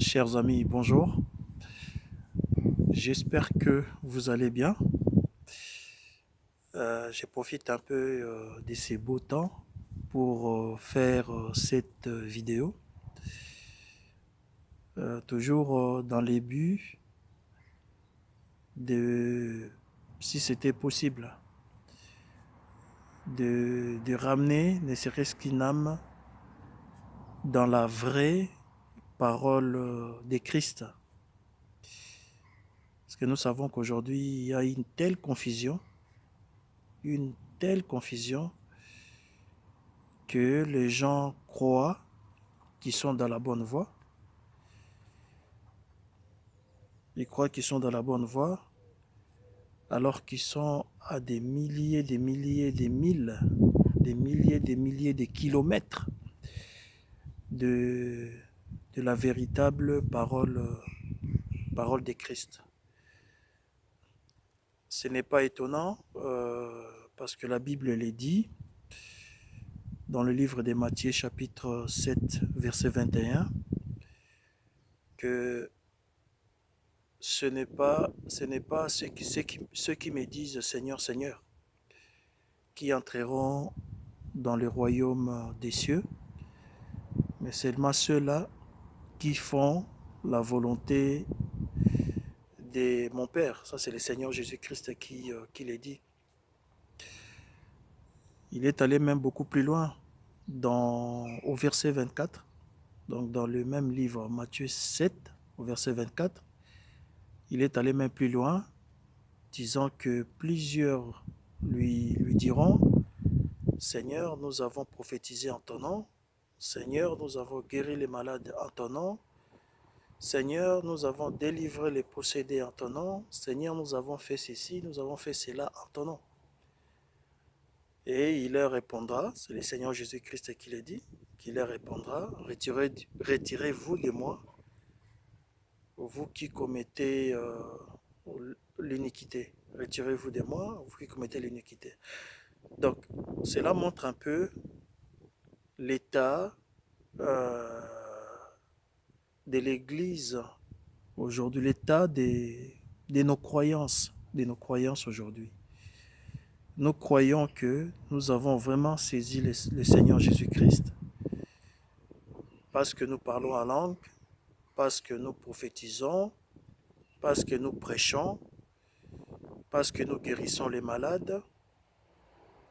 Chers amis, bonjour. J'espère que vous allez bien. Je profite un peu de ces beaux temps pour faire cette vidéo. Toujours dans les buts de, si c'était possible, de ramener ne serait-ce qu'une âme dans la vraie parole de Christ. Parce que nous savons qu'aujourd'hui, il y a une telle confusion que les gens croient qu'ils sont dans la bonne voie. Ils croient qu'ils sont dans la bonne voie alors qu'ils sont à des milliers, des milliers, des milliers de kilomètres de, de la véritable parole de Christ. Ce n'est pas étonnant parce que la Bible les dit dans le livre de Matthieu chapitre 7 verset 21 que ce n'est pas ceux qui me disent Seigneur, Seigneur qui entreront dans le royaume des cieux, mais seulement ceux-là qui font la volonté de mon Père. Ça, c'est le Seigneur Jésus-Christ qui l'a dit. Il est allé même beaucoup plus loin au verset 24, donc dans le même livre, Matthieu 7, au verset 24. Il est allé même plus loin, disant que plusieurs lui diront Seigneur, nous avons prophétisé en ton nom. Seigneur, nous avons guéri les malades en ton nom. Seigneur, nous avons délivré les possédés en ton nom. Seigneur, nous avons fait ceci, nous avons fait cela en ton nom. Et il leur répondra, c'est le Seigneur Jésus-Christ qui le dit, qui leur répondra, retirez-vous de moi, vous qui commettez l'iniquité. Retirez-vous de moi, vous qui commettez l'iniquité. Donc, cela montre un peu l'état de l'Église aujourd'hui, l'état de nos croyances aujourd'hui. Nous croyons que nous avons vraiment saisi le Seigneur Jésus-Christ parce que nous parlons en langue, parce que nous prophétisons, parce que nous prêchons, parce que nous guérissons les malades,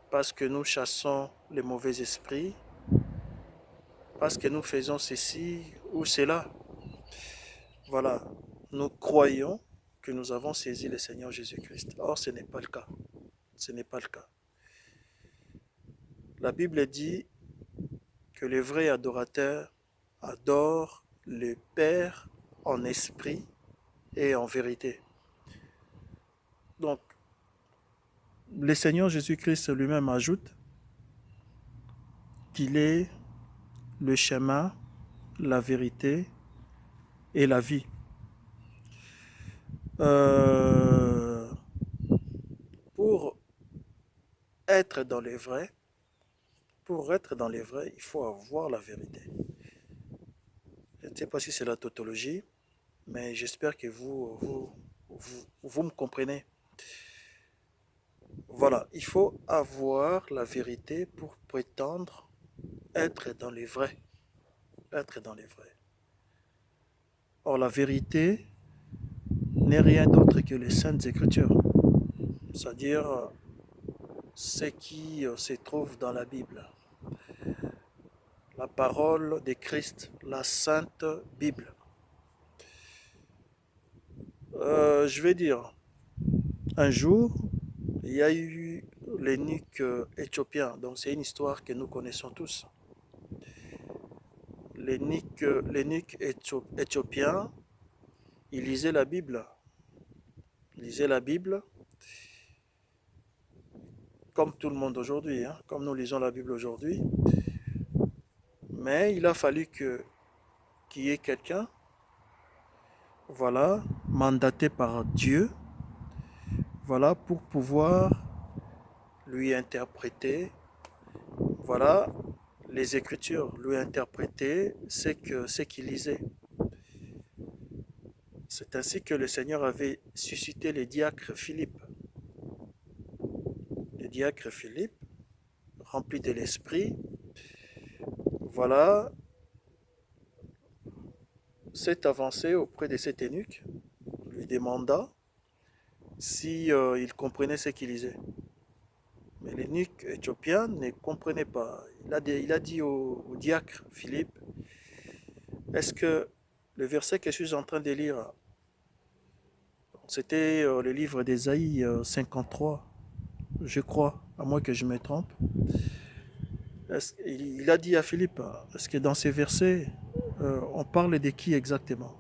parce que nous chassons les mauvais esprits, parce que nous faisons ceci ou cela. Voilà, nous croyons que nous avons saisi le Seigneur Jésus-Christ. Or, ce n'est pas le cas. Ce n'est pas le cas. La Bible dit que les vrais adorateurs adorent le Père en esprit et en vérité. Donc, le Seigneur Jésus-Christ lui-même ajoute qu'il est le chemin, la vérité et la vie. Pour être dans les vrais, il faut avoir la vérité. Je ne sais pas si c'est la tautologie, mais j'espère que vous me comprenez. Voilà, il faut avoir la vérité pour prétendre être dans les vrais. Être dans les vrais. Or, la vérité n'est rien d'autre que les Saintes Écritures, c'est-à-dire ce qui se trouve dans la Bible. La parole de Christ, la Sainte Bible. Je vais dire, un jour, il y a eu l'eunuque éthiopien, donc c'est une histoire que nous connaissons tous. L'eunuque éthiopien, il lisait la Bible. Il lisait la Bible comme tout le monde aujourd'hui, hein, comme nous lisons la Bible aujourd'hui. Mais il a fallu qu'il y ait quelqu'un, voilà, mandaté par Dieu, voilà, pour pouvoir lui interpréter, voilà, les Écritures, lui interpréter ce qu'il lisait. C'est ainsi que le Seigneur avait suscité le diacre Philippe. Le diacre Philippe, rempli de l'Esprit, voilà, s'est avancé auprès de cet eunuque, lui demanda si il comprenait ce qu'il disait. Mais l'eunuque éthiopien ne comprenait pas. Il a dit au diacre Philippe, est-ce que le verset que je suis en train de lire, c'était le livre d'Ésaïe 53, je crois, à moins que je me trompe. Il a dit à Philippe, est-ce que dans ces versets, on parle de qui exactement?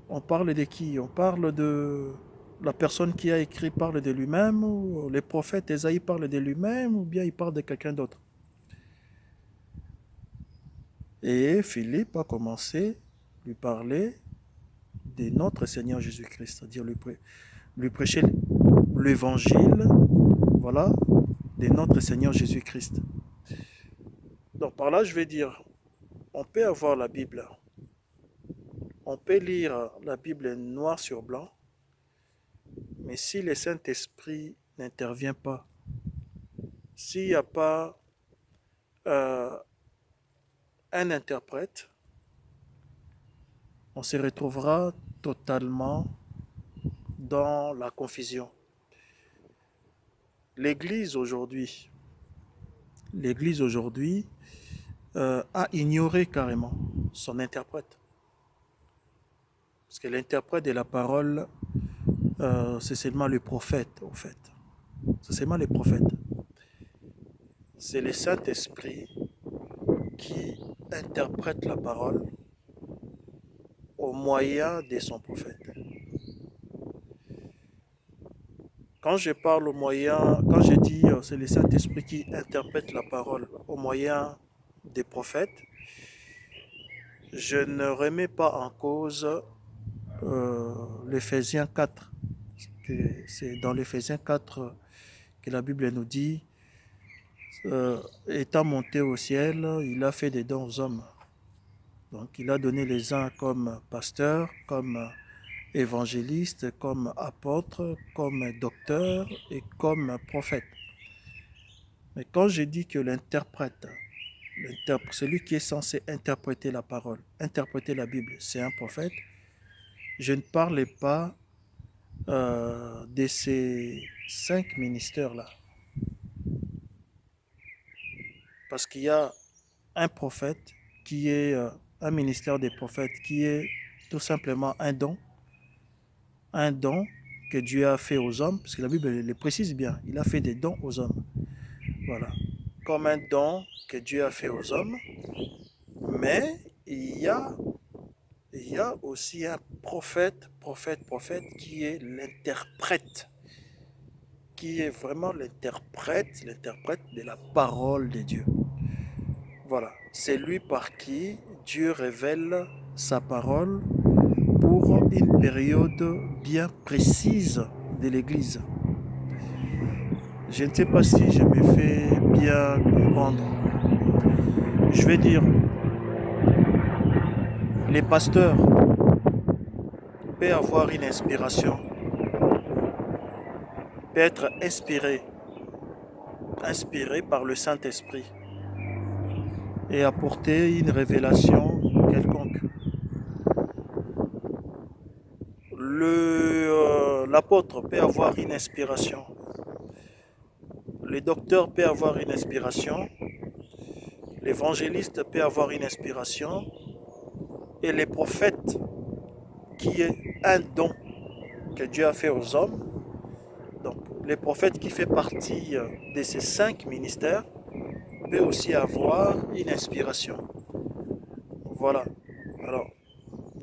On parle de qui? On parle de la personne qui a écrit parle de lui-même, ou les prophètes Ésaïe parle de lui-même, ou bien il parle de quelqu'un d'autre? Et Philippe a commencé à lui parler de notre Seigneur Jésus-Christ, c'est-à-dire lui prêcher l'évangile, voilà, de notre Seigneur Jésus-Christ. Donc par là, je vais dire, on peut avoir la Bible, on peut lire la Bible noir sur blanc, mais si le Saint-Esprit n'intervient pas, s'il n'y a pas euh, un interprète, on se retrouvera totalement dans la confusion. L'Église aujourd'hui, a ignoré carrément son interprète. Parce que l'interprète de la parole, c'est seulement le prophète, au fait. C'est seulement le prophète. C'est le Saint-Esprit qui interprète la parole au moyen de son prophète. Quand je parle au moyen, quand je dis c'est le Saint-Esprit qui interprète la parole au moyen des prophètes, je ne remets pas en cause l'Éphésiens 4. C'est dans l'Éphésiens 4 que la Bible nous dit, étant monté au ciel, il a fait des dons aux hommes. Donc il a donné les uns comme pasteurs, comme évangélistes, comme apôtres, comme docteurs et comme prophètes. Mais quand je dis que l'interprète, celui qui est censé interpréter la parole, interpréter la Bible, c'est un prophète, je ne parle pas de ces 5 ministères-là. Parce qu'il y a un prophète qui est un ministère des prophètes qui est tout simplement un don que Dieu a fait aux hommes, parce que la Bible le précise bien, il a fait des dons aux hommes. Voilà. Comme un don que Dieu a fait aux hommes, mais il y a aussi un prophète qui est l'interprète, qui est vraiment l'interprète de la parole de Dieu. Voilà, c'est lui par qui Dieu révèle sa parole pour une période bien précise de l'Église. Je ne sais pas si je me fais bien comprendre. Je vais dire, les pasteurs peuvent avoir une inspiration, peuvent être inspirés par le Saint-Esprit et apporter une révélation quelconque. L'apôtre peut avoir une inspiration, le docteur peut avoir une inspiration, l'évangéliste peut avoir une inspiration, et les prophètes, qui est un don que Dieu a fait aux hommes, donc les prophètes qui fait partie de ces 5 ministères, peut aussi avoir une inspiration. Voilà. Alors,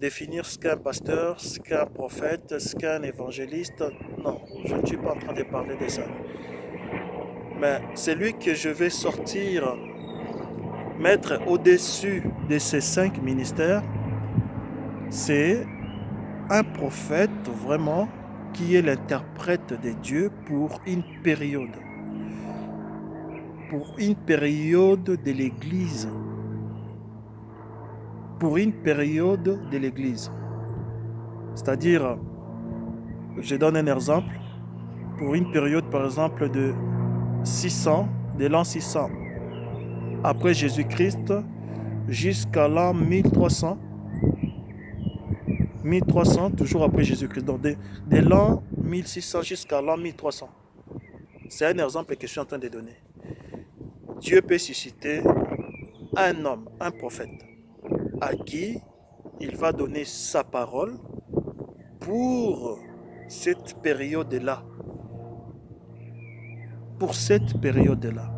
définir ce qu'est un pasteur, ce qu'est un prophète, ce qu'est un évangéliste, non, je ne suis pas en train de parler de ça. Mais celui que je vais sortir, mettre au-dessus de ces 5 ministères, c'est un prophète vraiment qui est l'interprète de Dieu pour une période de l'Église. Pour une période de l'Église. C'est-à-dire, je donne un exemple, pour une période par exemple de 600, de l'an 600 après Jésus-Christ jusqu'à l'an 1300, 1300 toujours après Jésus-Christ, donc de l'an 1600 jusqu'à l'an 1300. C'est un exemple que je suis en train de donner. Dieu peut susciter un homme, un prophète, à qui il va donner sa parole pour cette période-là. Pour cette période-là.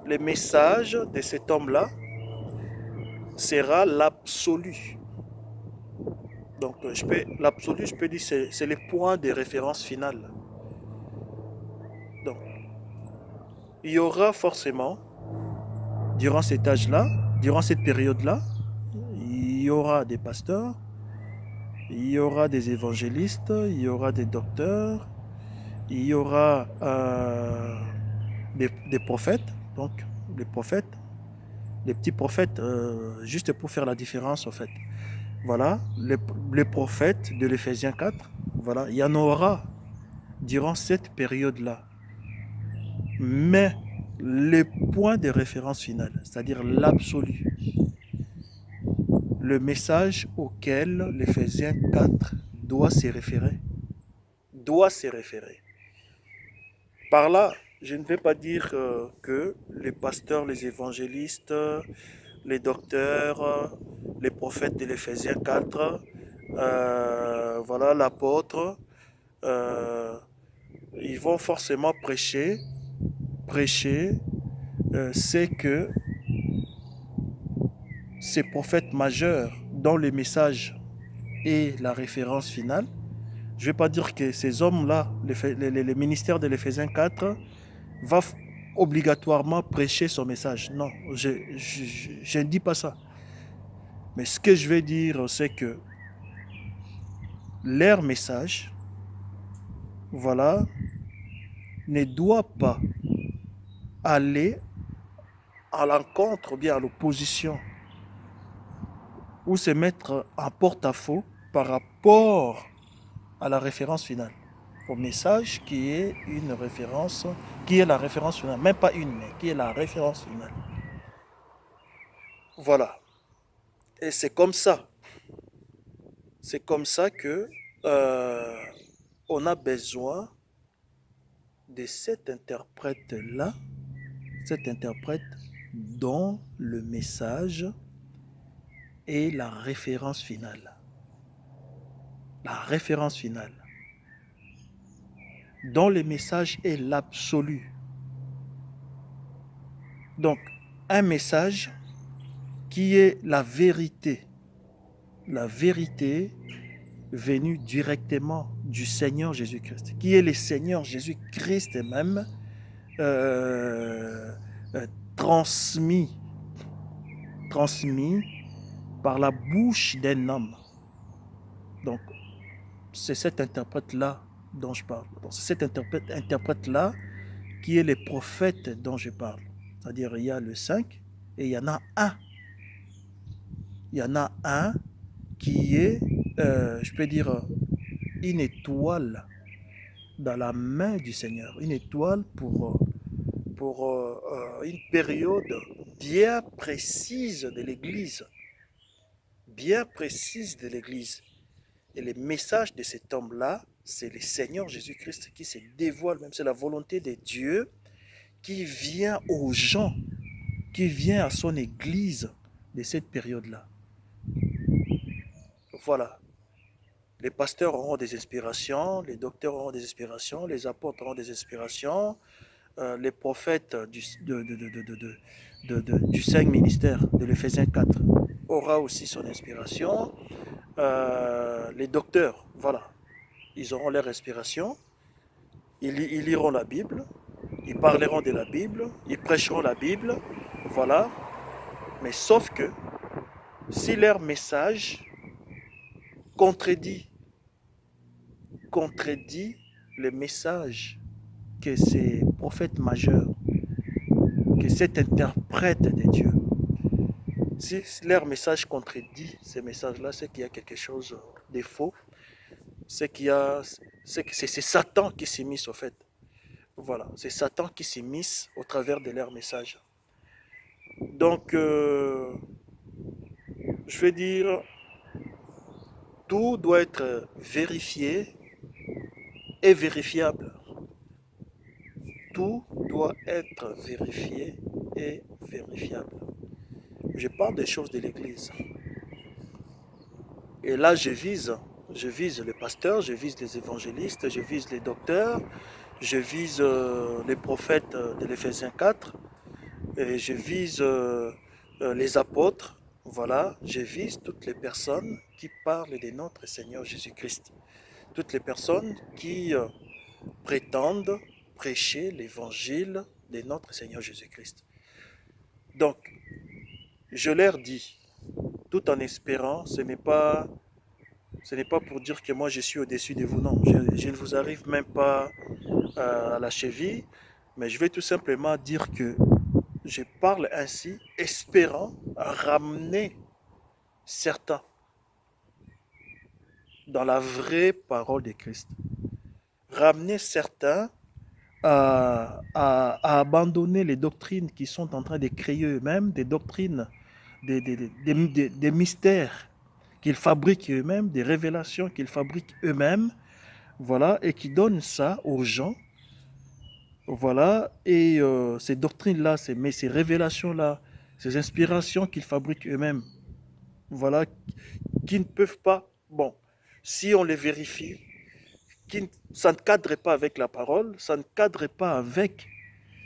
Le message de cet homme-là sera l'absolu. Donc, l'absolu, je peux dire, c'est le point de référence final. Donc, il y aura forcément, durant cet âge-là, durant cette période-là, il y aura des pasteurs, il y aura des évangélistes, il y aura des docteurs, il y aura des prophètes, donc les prophètes, les petits prophètes, juste pour faire la différence en fait. Voilà, les prophètes de l'Éphésiens 4, voilà, il y en aura durant cette période-là. Mais les points de référence finale, c'est-à-dire l'absolu, le message auquel l'Éphésiens 4 doit se référer. Par là, je ne vais pas dire que les pasteurs, les évangélistes, les docteurs, les prophètes de l'Éphésiens 4, voilà, l'apôtre, ils vont forcément prêcher, c'est que ces prophètes majeurs dont le message est la référence finale. Je ne vais pas dire que ces hommes-là, les ministères de l'Éphésiens 4, va obligatoirement prêcher son message. Non, je ne dis pas ça. Mais ce que je vais dire, c'est que leur message, voilà, ne doit pas aller à l'encontre ou bien à l'opposition ou se mettre en porte-à-faux par rapport à la référence finale, au message qui est une référence, qui est la référence finale, même pas une, mais qui est la référence finale. Voilà. Et c'est comme ça. C'est comme ça que on a besoin de cet interprète-là, cet interprète dont le message est la référence finale. La référence finale. Dont le message est l'absolu. Donc, un message qui est la vérité venue directement du Seigneur Jésus-Christ, qui est le Seigneur Jésus-Christ même transmis par la bouche d'un homme. Donc, c'est cet interprète-là dont je parle. Donc, c'est cet interprète-là qui est le prophète dont je parle. C'est-à-dire, il y a le 5 et il y en a un. Il y en a un qui est, je peux dire, une étoile dans la main du Seigneur. Une étoile pour une période bien précise de l'Église. Bien précise de l'Église. Et le message de cet homme-là, c'est le Seigneur Jésus-Christ qui se dévoile, même c'est la volonté de Dieu qui vient aux gens, qui vient à son Église de cette période-là. Voilà. Les pasteurs auront des inspirations, les docteurs auront des inspirations, les apôtres auront des inspirations, les prophètes du 5 ministère de l'Éphésiens 4 aura aussi son inspiration. Les docteurs, voilà, ils auront leur inspiration, ils liront la Bible, ils parleront de la Bible, ils prêcheront la Bible, voilà. Mais sauf que si leur message contredit le message que ces prophètes majeurs, que cet interprète de Dieu Si leur message contredit ces messages-là, c'est qu'il y a quelque chose de faux, c'est qu'il y a, c'est Satan qui s'immisce au fait. Voilà, c'est Satan qui s'immisce au travers de leurs messages. Donc, je veux dire, tout doit être vérifié et vérifiable. Tout doit être vérifié et vérifiable. Je parle des choses de l'Église. Et là, je vise les pasteurs, je vise les évangélistes, je vise les docteurs, je vise les prophètes de l'Éphésiens 4, et je vise les apôtres. Voilà, je vise toutes les personnes qui parlent de notre Seigneur Jésus-Christ. Toutes les personnes qui prétendent prêcher l'évangile de notre Seigneur Jésus-Christ. Donc, je leur dis, tout en espérant, ce n'est pas pour dire que moi je suis au-dessus de vous, non. Je ne vous arrive même pas à la cheville, mais je vais tout simplement dire que je parle ainsi, espérant ramener certains dans la vraie parole de Christ. Ramener certains à abandonner les doctrines qui sont en train de créer eux-mêmes, des doctrines, des mystères qu'ils fabriquent eux-mêmes, des révélations qu'ils fabriquent eux-mêmes, voilà, et qui donnent ça aux gens, voilà, et ces doctrines-là, ces révélations-là, ces inspirations qu'ils fabriquent eux-mêmes, voilà, qui ne peuvent pas, bon, si on les vérifie, ça ne cadre pas avec la parole, ça ne cadre pas avec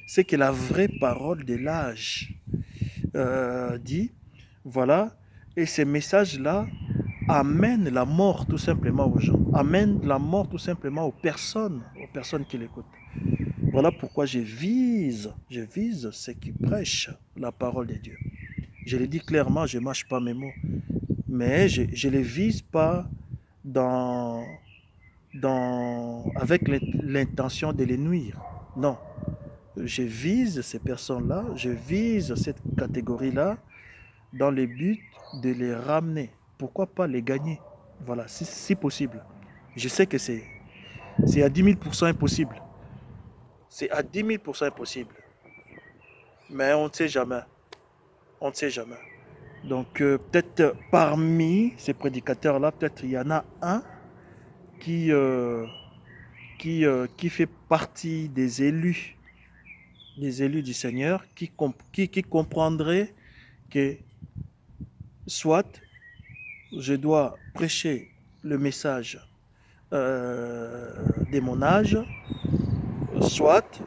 ce que la vraie parole de l'âge dit, voilà, et ces messages-là amènent la mort tout simplement aux gens, amènent la mort tout simplement aux personnes qui l'écoutent. Voilà pourquoi je vise ceux qui prêchent la parole de Dieu. Je le dis clairement, je ne mâche pas mes mots, mais je ne les vise pas avec l'intention de les nuire. Non, je vise ces personnes-là, je vise cette catégorie-là dans le but de les ramener. Pourquoi pas les gagner? Voilà, si possible. Je sais que c'est à 10 000% impossible. C'est à 10 000% impossible. Mais on ne sait jamais. On ne sait jamais. Donc peut-être parmi ces prédicateurs-là, peut-être il y en a un qui, qui fait partie des élus du Seigneur, qui comprendrait que soit je dois prêcher le message de mon âge, soit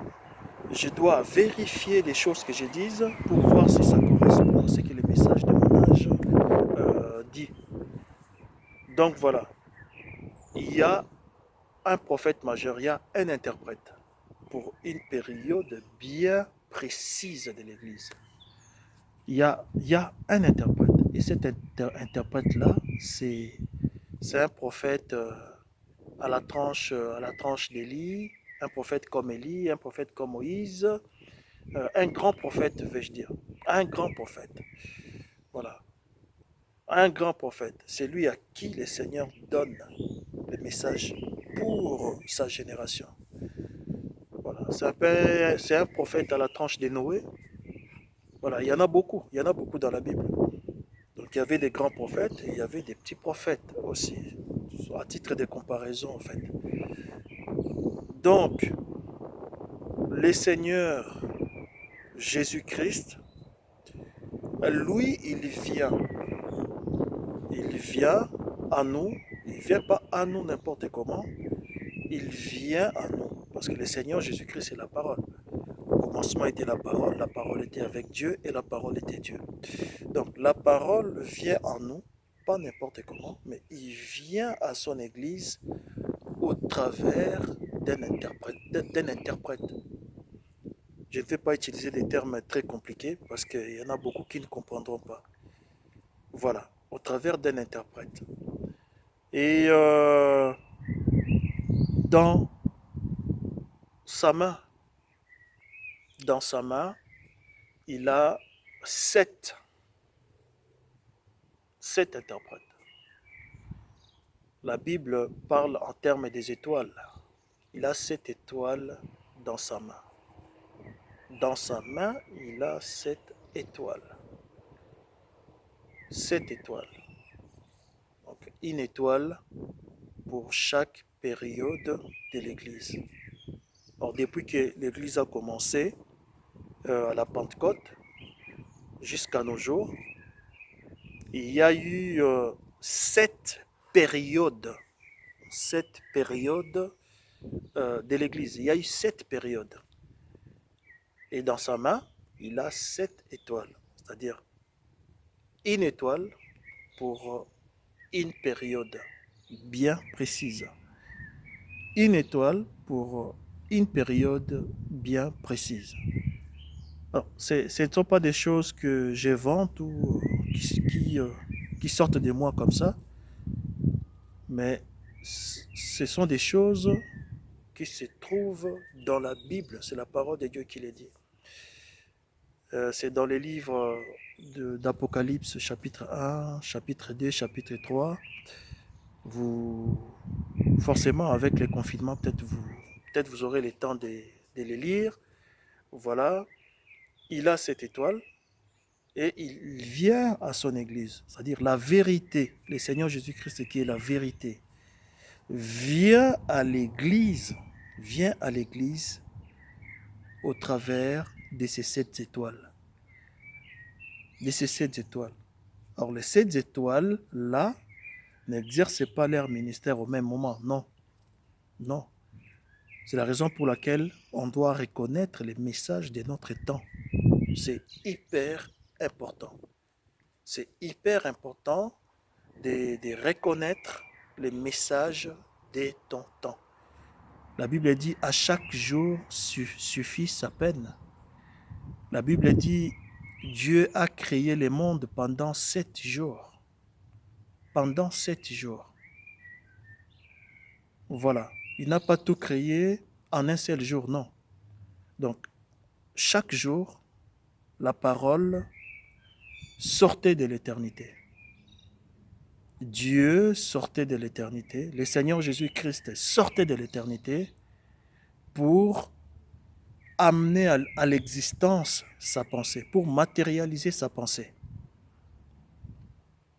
je dois vérifier les choses que je dis pour voir si ça correspond à ce que le message de mon âge dit. Donc voilà, il y a un prophète majeur, il y a un interprète pour une période bien précise de l'Église. Il y a un interprète. Et cet interprète-là, c'est un prophète à la tranche d'Élie, un prophète comme Élie, un prophète comme Moïse, un grand prophète, vais-je dire. Un grand prophète. Voilà. Un grand prophète. C'est lui à qui le Seigneur donne le message pour sa génération. Voilà. C'est un prophète à la tranche de Noé. Voilà, il y en a beaucoup. Il y en a beaucoup dans la Bible. Donc il y avait des grands prophètes et il y avait des petits prophètes aussi, à titre de comparaison en fait. Donc, le Seigneur Jésus-Christ, lui, il vient à nous, il ne vient pas à nous n'importe comment, il vient à nous, parce que le Seigneur Jésus-Christ c'est la parole. Au commencement était la parole était avec Dieu et la parole était Dieu. Donc la parole vient en nous, pas n'importe comment, mais il vient à son Église au travers d'un interprète. Je ne vais pas utiliser des termes très compliqués parce qu'il y en a beaucoup qui ne comprendront pas. Voilà, au travers d'un interprète. Et dans sa main, dans sa main, il a 7 7 interprètes. La Bible parle en termes des étoiles. Il a 7 étoiles dans sa main. Dans sa main, il a 7 étoiles. 7 étoiles. Donc, une étoile pour chaque période de l'Église. Alors, depuis que l'Église a commencé, à la Pentecôte, jusqu'à nos jours, il y a eu 7 périodes. 7 périodes de l'Église. Il y a eu 7 périodes. Et dans sa main, il a 7 étoiles. C'est-à-dire une étoile pour une période bien précise. Une étoile pour une période bien précise. Alors, ce ne sont pas des choses que j'invente ou qui sortent de moi comme ça, mais ce sont des choses qui se trouvent dans la Bible. C'est la parole de Dieu qui les dit. C'est dans les livres d'Apocalypse, chapitre 1, chapitre 2, chapitre 3. Vous, forcément, avec les confinements, peut-être vous aurez le temps de les lire. Voilà, il a cette étoile et il vient à son église, c'est-à-dire la vérité, le Seigneur Jésus-Christ qui est la vérité, vient à l'église au travers de ces 7 étoiles. De ces 7 étoiles. Alors les 7 étoiles-là n'exercent pas leur ministère au même moment, non. Non. C'est la raison pour laquelle on doit reconnaître les messages de notre temps. C'est hyper important. C'est hyper important de reconnaître les messages de ton temps. La Bible dit à chaque jour suffit sa peine. La Bible dit Dieu a créé le monde pendant 7 jours. Pendant 7 jours. Voilà. Il n'a pas tout créé en un seul jour, non. Donc, chaque jour, la parole sortait de l'éternité. Dieu sortait de l'éternité. Le Seigneur Jésus-Christ sortait de l'éternité pour amener à l'existence sa pensée, pour matérialiser sa pensée.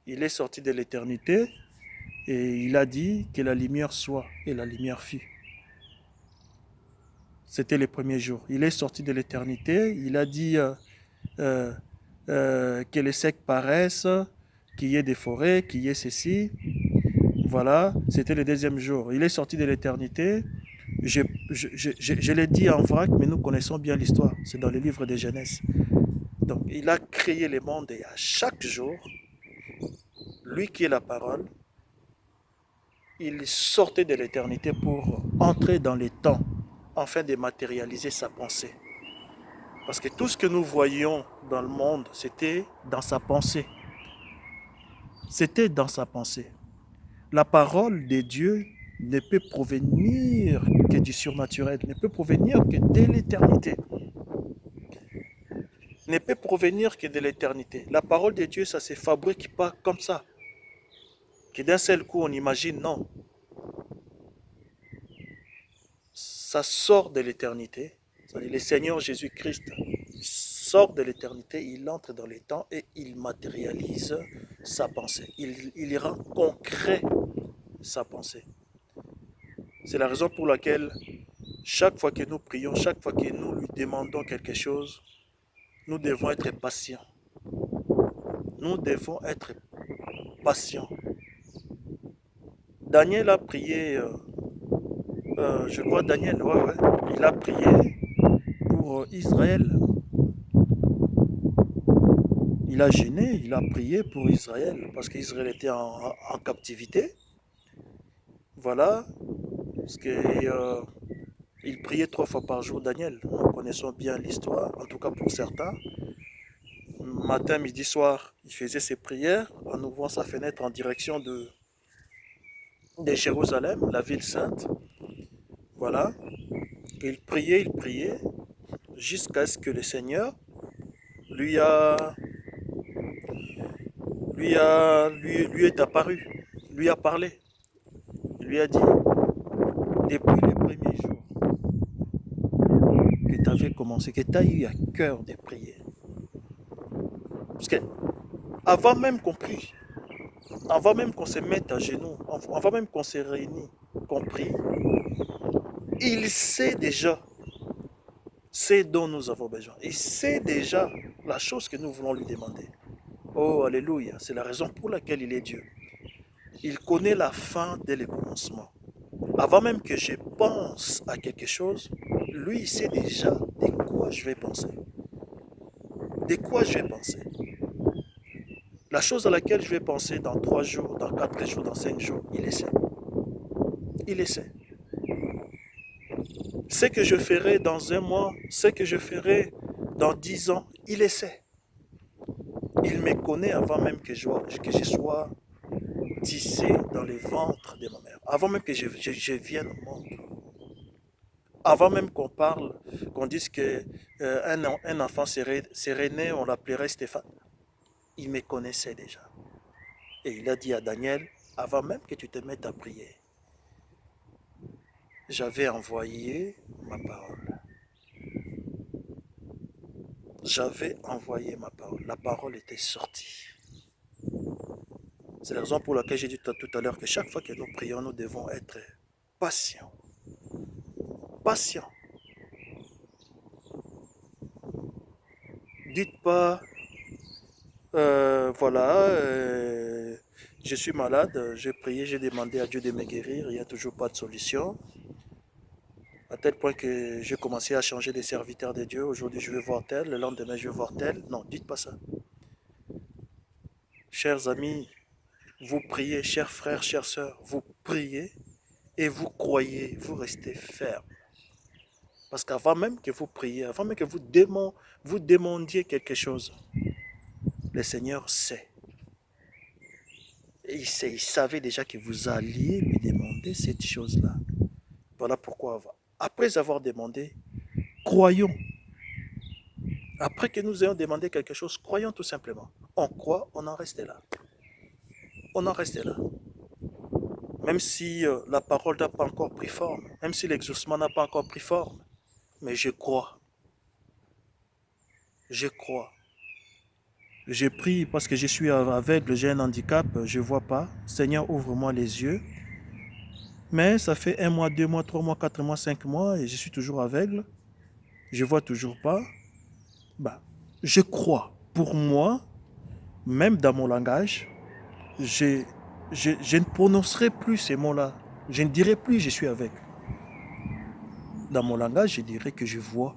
Il est sorti de l'éternité et il a dit que la lumière soit, et la lumière fut. C'était les premiers jours. Il est sorti de l'éternité, il a dit que les secs paraissent, qu'il y ait des forêts, qu'il y ait ceci. Voilà, c'était le deuxième jour. Il est sorti de l'éternité. Je l'ai dit en vrac, mais nous connaissons bien l'histoire. C'est dans le livre de Genèse. Donc, il a créé le monde et à chaque jour, lui qui est la parole, il sortait de l'éternité pour entrer dans les temps, afin de matérialiser sa pensée. Parce que tout ce que nous voyions dans le monde, c'était dans sa pensée. C'était dans sa pensée. La parole de Dieu ne peut provenir que du surnaturel, ne peut provenir que de l'éternité. Ne peut provenir que de l'éternité. La parole de Dieu, ça ne se fabrique pas comme ça. Que d'un seul coup on imagine, non. Ça sort de l'éternité. Le Seigneur Jésus-Christ sort de l'éternité, il entre dans les temps et il matérialise sa pensée. Il rend concret sa pensée. C'est la raison pour laquelle chaque fois que nous prions, chaque fois que nous lui demandons quelque chose, nous devons être patients. Nous devons être patients. Daniel a prié, je crois Daniel, il a prié pour Israël. Il a jeûné, il a prié pour Israël parce qu'Israël était en captivité. Voilà, parce que il priait 3 fois par jour, Daniel. Nous connaissons bien l'histoire, en tout cas pour certains. Matin, midi, soir, il faisait ses prières en ouvrant sa fenêtre en direction de Jérusalem, la ville sainte. Voilà. Il priait, jusqu'à ce que le Seigneur lui a lui est apparu, lui a parlé, lui a dit, depuis les premiers jours que tu avais commencé, que tu as eu à cœur de prier. Parce que avant même qu'on prie, avant même qu'on se mette à genoux, avant même qu'on se réunisse, qu'on prie, il sait déjà ce dont nous avons besoin. Il sait déjà la chose que nous voulons lui demander. Oh, alléluia, c'est la raison pour laquelle il est Dieu. Il connaît la fin dès le commencement. Avant même que je pense à quelque chose, lui, il sait déjà de quoi je vais penser. De quoi je vais penser. La chose à laquelle je vais penser dans 3 jours, dans 4 jours, dans 5 jours, il le sait. Il le sait. Ce que je ferai dans 1 mois, ce que je ferai dans 10 ans, il le sait. Il me connaît avant même que je sois tissé dans le ventre de ma mère. Avant même que je vienne au monde. Avant même qu'on parle, qu'on dise que un enfant serait né, on l'appellerait Stéphane. Il me connaissait déjà. Et il a dit à Daniel, avant même que tu te mettes à prier, j'avais envoyé ma parole. J'avais envoyé ma parole. La parole était sortie. C'est la raison pour laquelle j'ai dit tout à l'heure que chaque fois que nous prions, nous devons être patients. Patients. Dites pas, voilà, je suis malade, j'ai prié, j'ai demandé à Dieu de me guérir, il n'y a toujours pas de solution. À tel point que j'ai commencé à changer de serviteur de Dieu. Aujourd'hui, je vais voir tel, le lendemain, je vais voir tel. Non, dites pas ça. Chers amis, vous priez, chers frères, chères sœurs, vous priez et vous croyez, vous restez ferme. Parce qu'avant même que vous priez, avant même que vous demandiez quelque chose, le Seigneur sait. Et il savait déjà que vous alliez lui demander cette chose-là. Voilà pourquoi, après avoir demandé, croyons. Après que nous ayons demandé quelque chose, croyons tout simplement. On croit, on en reste là. On en reste là. Même si la parole n'a pas encore pris forme, même si l'exaucement n'a pas encore pris forme, mais je crois. Je crois. J'ai pris parce que je suis aveugle, j'ai un handicap, je ne vois pas. Seigneur, ouvre-moi les yeux. Mais ça fait 1 mois, 2 mois, 3 mois, 4 mois, 5 mois et je suis toujours aveugle. Je ne vois toujours pas. Bah, je crois. Pour moi, même dans mon langage, je ne prononcerai plus ces mots-là. Je ne dirai plus je suis aveugle. Dans mon langage, je dirais que je vois.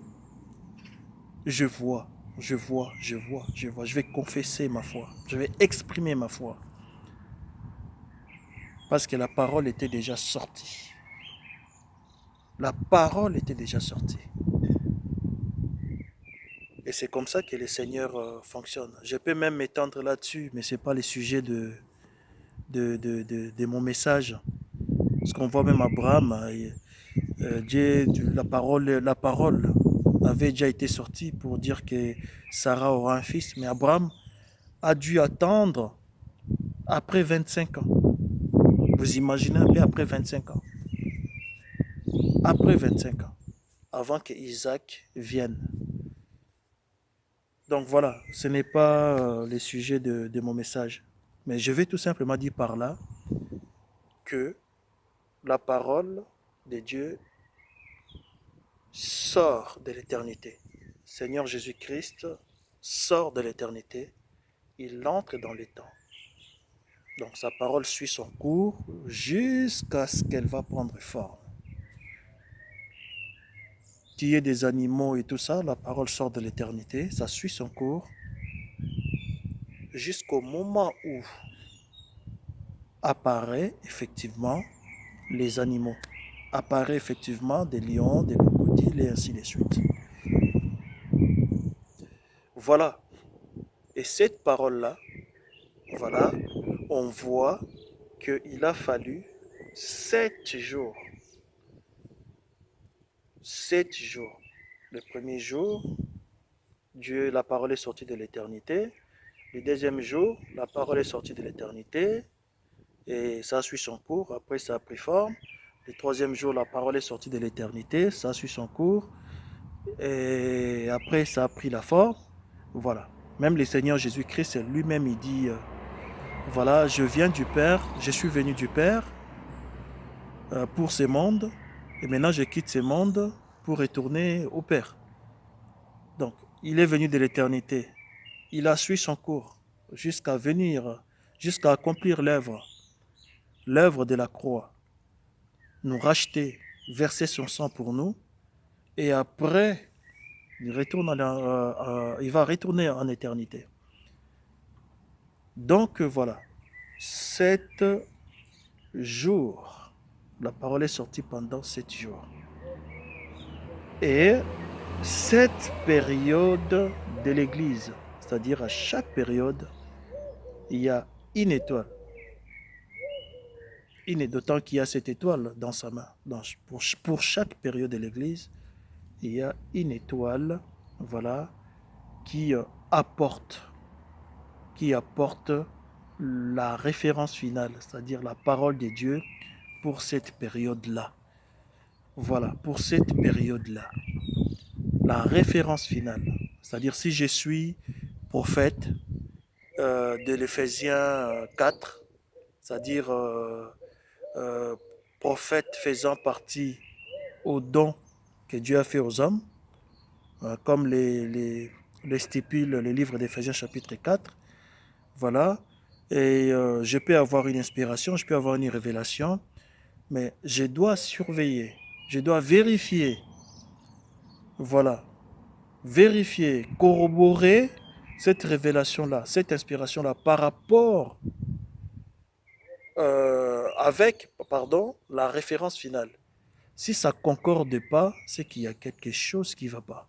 Je vois, je vois, je vois, je vois. Je vais confesser ma foi. Je vais exprimer ma foi. Parce que la parole était déjà sortie. La parole était déjà sortie. Et c'est comme ça que le Seigneur fonctionne. Je peux même m'étendre là-dessus, mais ce n'est pas le sujet de mon message. Parce qu'on voit même Abraham, Dieu, la parole avait déjà été sortie pour dire que Sarah aura un fils, mais Abraham a dû attendre après 25 ans. Vous imaginez un peu après 25 ans. Après 25 ans, avant que Isaac vienne. Donc voilà, ce n'est pas le sujet de mon message. Mais je vais tout simplement dire par là que la parole de Dieu sort de l'éternité. Seigneur Jésus-Christ sort de l'éternité, il entre dans les temps. Donc sa parole suit son cours jusqu'à ce qu'elle va prendre forme. Qu'il y ait des animaux et tout ça, la parole sort de l'éternité, ça suit son cours jusqu'au moment où apparaît effectivement les animaux. Apparaît effectivement des lions, des crocodiles et ainsi de suite. Voilà. Et cette parole-là, voilà, on voit qu'il a fallu 7 jours. 7 jours. Le premier jour, Dieu, la parole est sortie de l'éternité. Le deuxième jour, la parole est sortie de l'éternité et ça suit son cours. Après, ça a pris forme. Le troisième jour, la parole est sortie de l'éternité, ça suit son cours. Et après, ça a pris la forme. Voilà. Même le Seigneur Jésus-Christ lui-même, il dit, voilà, je viens du Père, je suis venu du Père pour ce monde, et maintenant je quitte ce monde pour retourner au Père. Donc, il est venu de l'éternité. Il a suivi son cours jusqu'à venir, jusqu'à accomplir l'œuvre de la croix, nous racheter, verser son sang pour nous, et après, il va retourner en éternité. Donc voilà, 7 jours, la parole est sortie pendant 7 jours. Et cette période de l'Église, c'est-à-dire à chaque période, il y a une étoile. D'autant qu'il y a cette étoile dans sa main. Pour chaque période de l'Église, il y a une étoile, voilà, qui apporte la référence finale, c'est-à-dire la parole de Dieu pour cette période-là. Voilà, pour cette période-là. La référence finale, c'est-à-dire si je suis prophète de l'Éphésiens 4, c'est-à-dire prophète faisant partie aux dons que Dieu a fait aux hommes, comme les stipule le livre d'Éphésiens chapitre 4, voilà, et je peux avoir une inspiration, je peux avoir une révélation, mais je dois surveiller, je dois vérifier, voilà, vérifier, corroborer cette révélation-là, cette inspiration-là par rapport avec, la référence finale. Si ça ne concorde pas, c'est qu'il y a quelque chose qui ne va pas.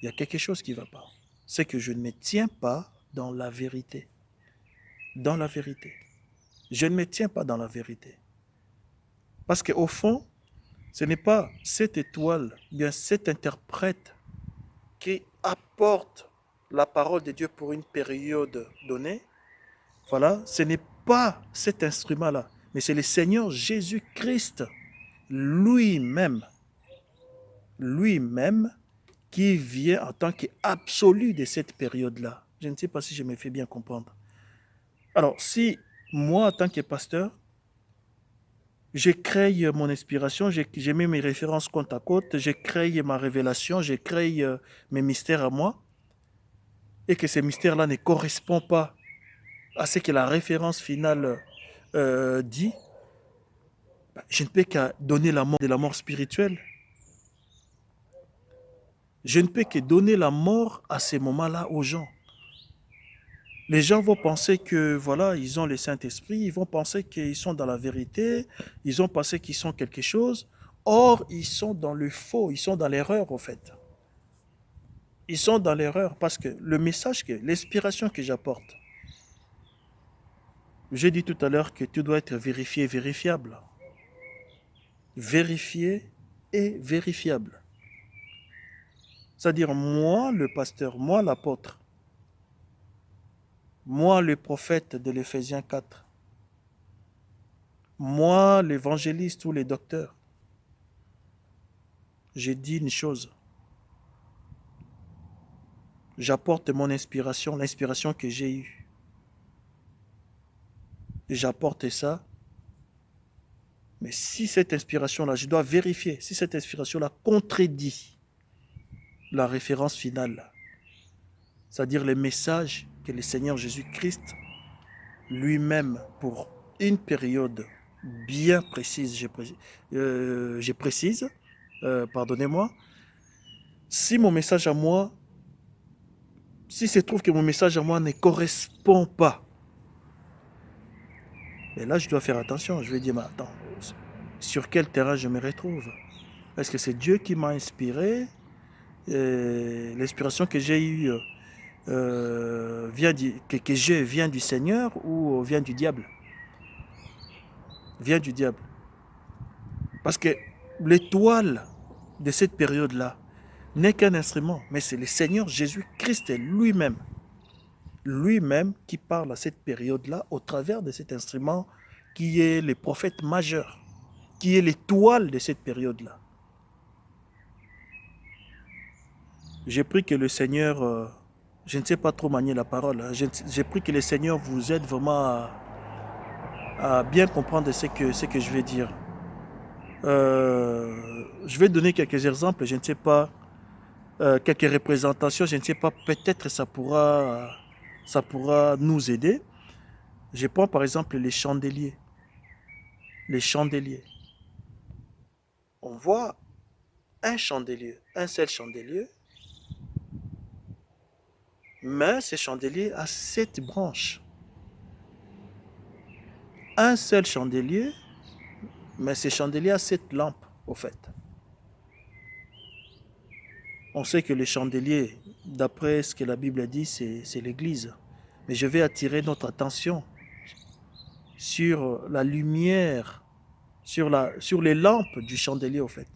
Il y a quelque chose qui ne va pas. C'est que je ne me tiens pas dans la vérité. Dans la vérité. Je ne me tiens pas dans la vérité. Parce qu'au fond, ce n'est pas cette étoile, bien cet interprète qui apporte la parole de Dieu pour une période donnée. Voilà, ce n'est pas cet instrument-là, mais c'est le Seigneur Jésus-Christ lui-même qui vient en tant qu'absolu de cette période-là. Je ne sais pas si je me fais bien comprendre. Alors, si moi, en tant que pasteur, je crée mon inspiration, j'ai mis mes références côte à côte, j'ai créé ma révélation, j'ai créé mes mystères à moi, et que ces mystères-là ne correspondent pas à ce que la référence finale dit, je ne peux qu'à donner la mort de la mort spirituelle. Je ne peux que donner la mort à ces moments-là aux gens. Les gens vont penser que, voilà, ils ont le Saint-Esprit, ils vont penser qu'ils sont dans la vérité, ils vont penser qu'ils sont quelque chose. Or, ils sont dans le faux, ils sont dans l'erreur, au fait. Ils sont dans l'erreur parce que le message, l'inspiration que j'apporte, j'ai dit tout à l'heure que tout doit être vérifié et vérifiable. Vérifié et vérifiable. C'est-à-dire, moi, le pasteur, moi, l'apôtre, moi, le prophète de l'Éphésiens 4, moi, l'évangéliste ou le docteur, j'ai dit une chose. J'apporte mon inspiration, l'inspiration que j'ai eue. Et j'apporte ça. Mais si cette inspiration-là, je dois vérifier, si cette inspiration-là contredit la référence finale, c'est-à-dire les messages que le Seigneur Jésus-Christ lui-même, pour une période bien précise, je précise, pardonnez-moi, si mon message à moi, si se trouve que mon message à moi ne correspond pas, et là je dois faire attention, je vais dire, mais attends, sur quel terrain je me retrouve? Est-ce que c'est Dieu qui m'a inspiré? L'inspiration que j'ai eue que j'ai vient du Seigneur ou vient du diable? Vient du diable. Parce que l'étoile de cette période-là n'est qu'un instrument, mais c'est le Seigneur Jésus-Christ lui-même. lui-même qui parle à cette période-là au travers de cet instrument qui est les prophètes majeurs, qui est l'étoile de cette période-là. J'ai pris que le Seigneur, je ne sais pas trop manier la parole, hein, j'ai pris que le Seigneur vous aide vraiment à bien comprendre ce que je vais dire. Je vais donner quelques exemples, je ne sais pas, quelques représentations, je ne sais pas, peut-être ça pourra nous aider. Je prends par exemple les chandeliers. Les chandeliers. On voit un chandelier, un seul chandelier, mais ce chandelier a 7 branches. Un seul chandelier, mais ce chandelier a 7 lampes, au fait. On sait que les chandeliers, d'après ce que la Bible dit, c'est l'Église. Mais je vais attirer notre attention sur la lumière, sur les lampes du chandelier, au fait.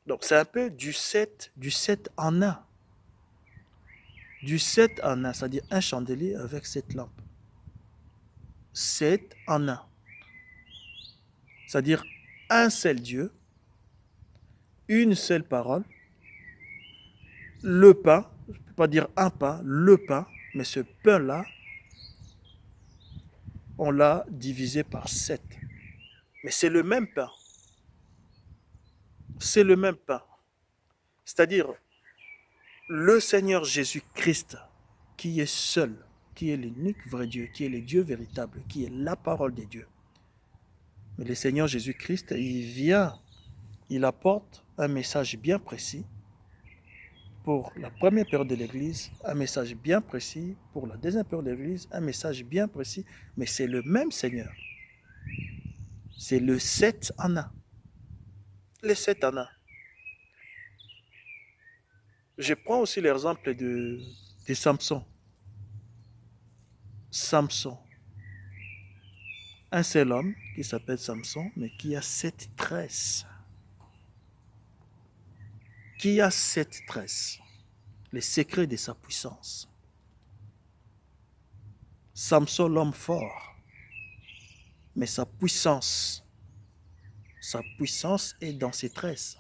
Donc c'est un peu du 7 en 1. Du 7 en 1, c'est-à-dire un chandelier avec 7 lampes. 7 en 1. C'est-à-dire un seul Dieu, une seule parole, le pain, je ne peux pas dire un pain, le pain, mais ce pain-là, on l'a divisé par 7. Mais c'est le même pain. C'est le même pain. C'est-à-dire le Seigneur Jésus-Christ, qui est seul, qui est l'unique vrai Dieu, qui est le Dieu véritable, qui est la parole de Dieu. Mais le Seigneur Jésus-Christ, il vient, il apporte un message bien précis pour la première période de l'Église, un message bien précis pour la deuxième période de l'Église, un message bien précis, mais c'est le même Seigneur. C'est le 7 en 1. Le 7 en 1. Je prends aussi l'exemple de Samson. Samson. Un seul homme qui s'appelle Samson, mais qui a 7 tresses. Qui a 7 tresses. Les secrets de sa puissance. Samson, l'homme fort. Mais sa puissance est dans ses tresses.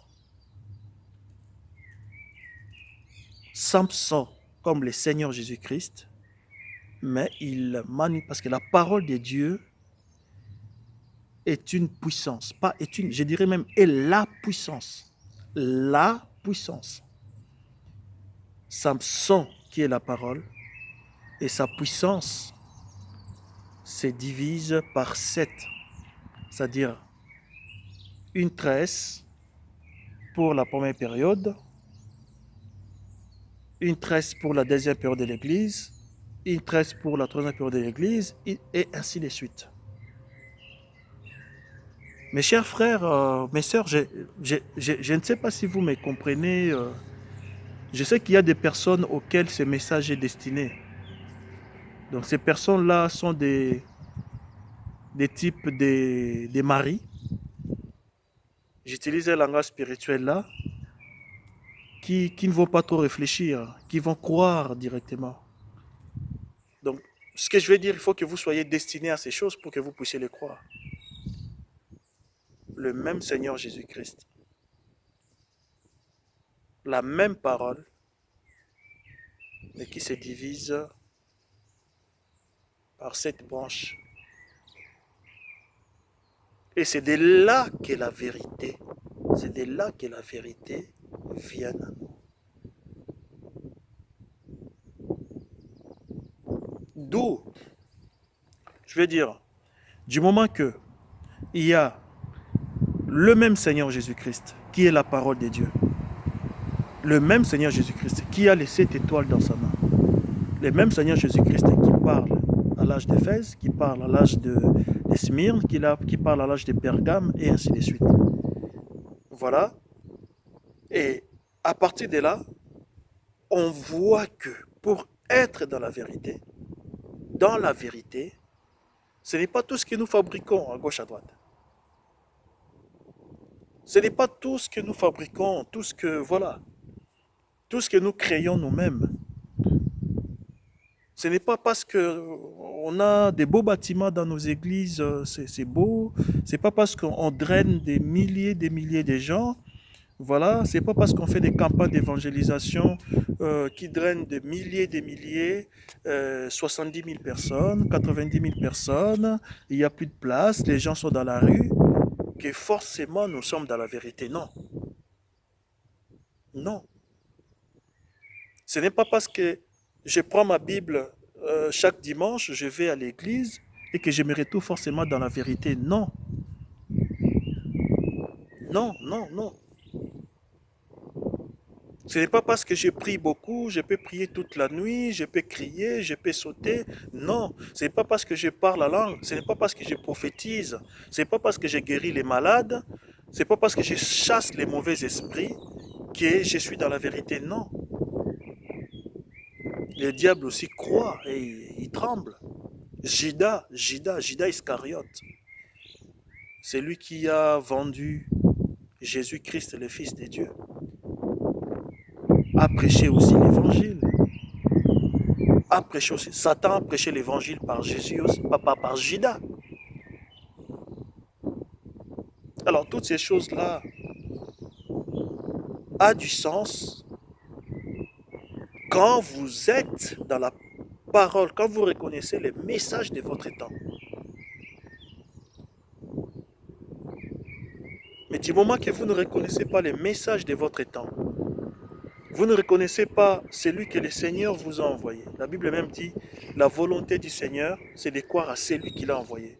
Samson, comme le Seigneur Jésus-Christ, mais il manie, parce que la parole de Dieu est une puissance, pas est une, je dirais même, est la puissance. La puissance. Samson, qui est la parole, et sa puissance se divise par 7, c'est-à-dire une tresse pour la première période, une tresse pour la deuxième période de l'Église, une tresse pour la troisième période de l'Église, et ainsi de suite. Mes chers frères, mes sœurs, je ne sais pas si vous me comprenez. Je sais qu'il y a des personnes auxquelles ce message est destiné. Donc ces personnes-là sont des types des maris. J'utilise un langage spirituel là, qui ne vont pas trop réfléchir, qui vont croire directement. Donc, ce que je veux dire, il faut que vous soyez destinés à ces choses pour que vous puissiez les croire. Le même Seigneur Jésus-Christ, la même parole, mais qui se divise par 7 branches. Et c'est de là que la vérité, c'est de là que la vérité vient à nous. D'où, je veux dire, du moment que il y a le même Seigneur Jésus-Christ, qui est la parole de Dieu, le même Seigneur Jésus-Christ, qui a les 7 étoiles dans sa main, le même Seigneur Jésus-Christ qui parle à l'âge d'Éphèse, qui parle à l'âge de Smyrne, qui parle à l'âge de Pergame, et ainsi de suite. Voilà. Et à partir de là, on voit que pour être dans la vérité, ce n'est pas tout ce que nous fabriquons à gauche à droite. Ce n'est pas tout ce que nous fabriquons, tout ce que nous créons nous-mêmes. Ce n'est pas parce qu'on a des beaux bâtiments dans nos églises, c'est beau. Ce n'est pas parce qu'on draine des milliers de gens. Voilà, c'est pas parce qu'on fait des campagnes d'évangélisation qui drainent des milliers, 70 000 personnes, 90 000 personnes, il n'y a plus de place, les gens sont dans la rue, que forcément nous sommes dans la vérité. Non, non. Ce n'est pas parce que je prends ma Bible chaque dimanche, je vais à l'église et que je me retrouve forcément dans la vérité. Non, non, non, non. Ce n'est pas parce que je prie beaucoup, je peux prier toute la nuit, je peux crier, je peux sauter. Non, ce n'est pas parce que je parle la langue, ce n'est pas parce que je prophétise, ce n'est pas parce que je guéris les malades, ce n'est pas parce que je chasse les mauvais esprits que je suis dans la vérité. Non, le diable aussi croit et il tremble. Judas Iscariote, c'est lui qui a vendu Jésus-Christ, le Fils de Dieu, a prêché aussi l'évangile. A prêché aussi. Satan a prêché l'évangile par Jésus aussi, pas par Judas. Alors toutes ces choses-là a du sens quand vous êtes dans la parole, quand vous reconnaissez les messages de votre temps. Mais du moment que vous ne reconnaissez pas les messages de votre temps, vous ne reconnaissez pas celui que le Seigneur vous a envoyé. La Bible même dit, la volonté du Seigneur, c'est de croire à celui qui l'a envoyé.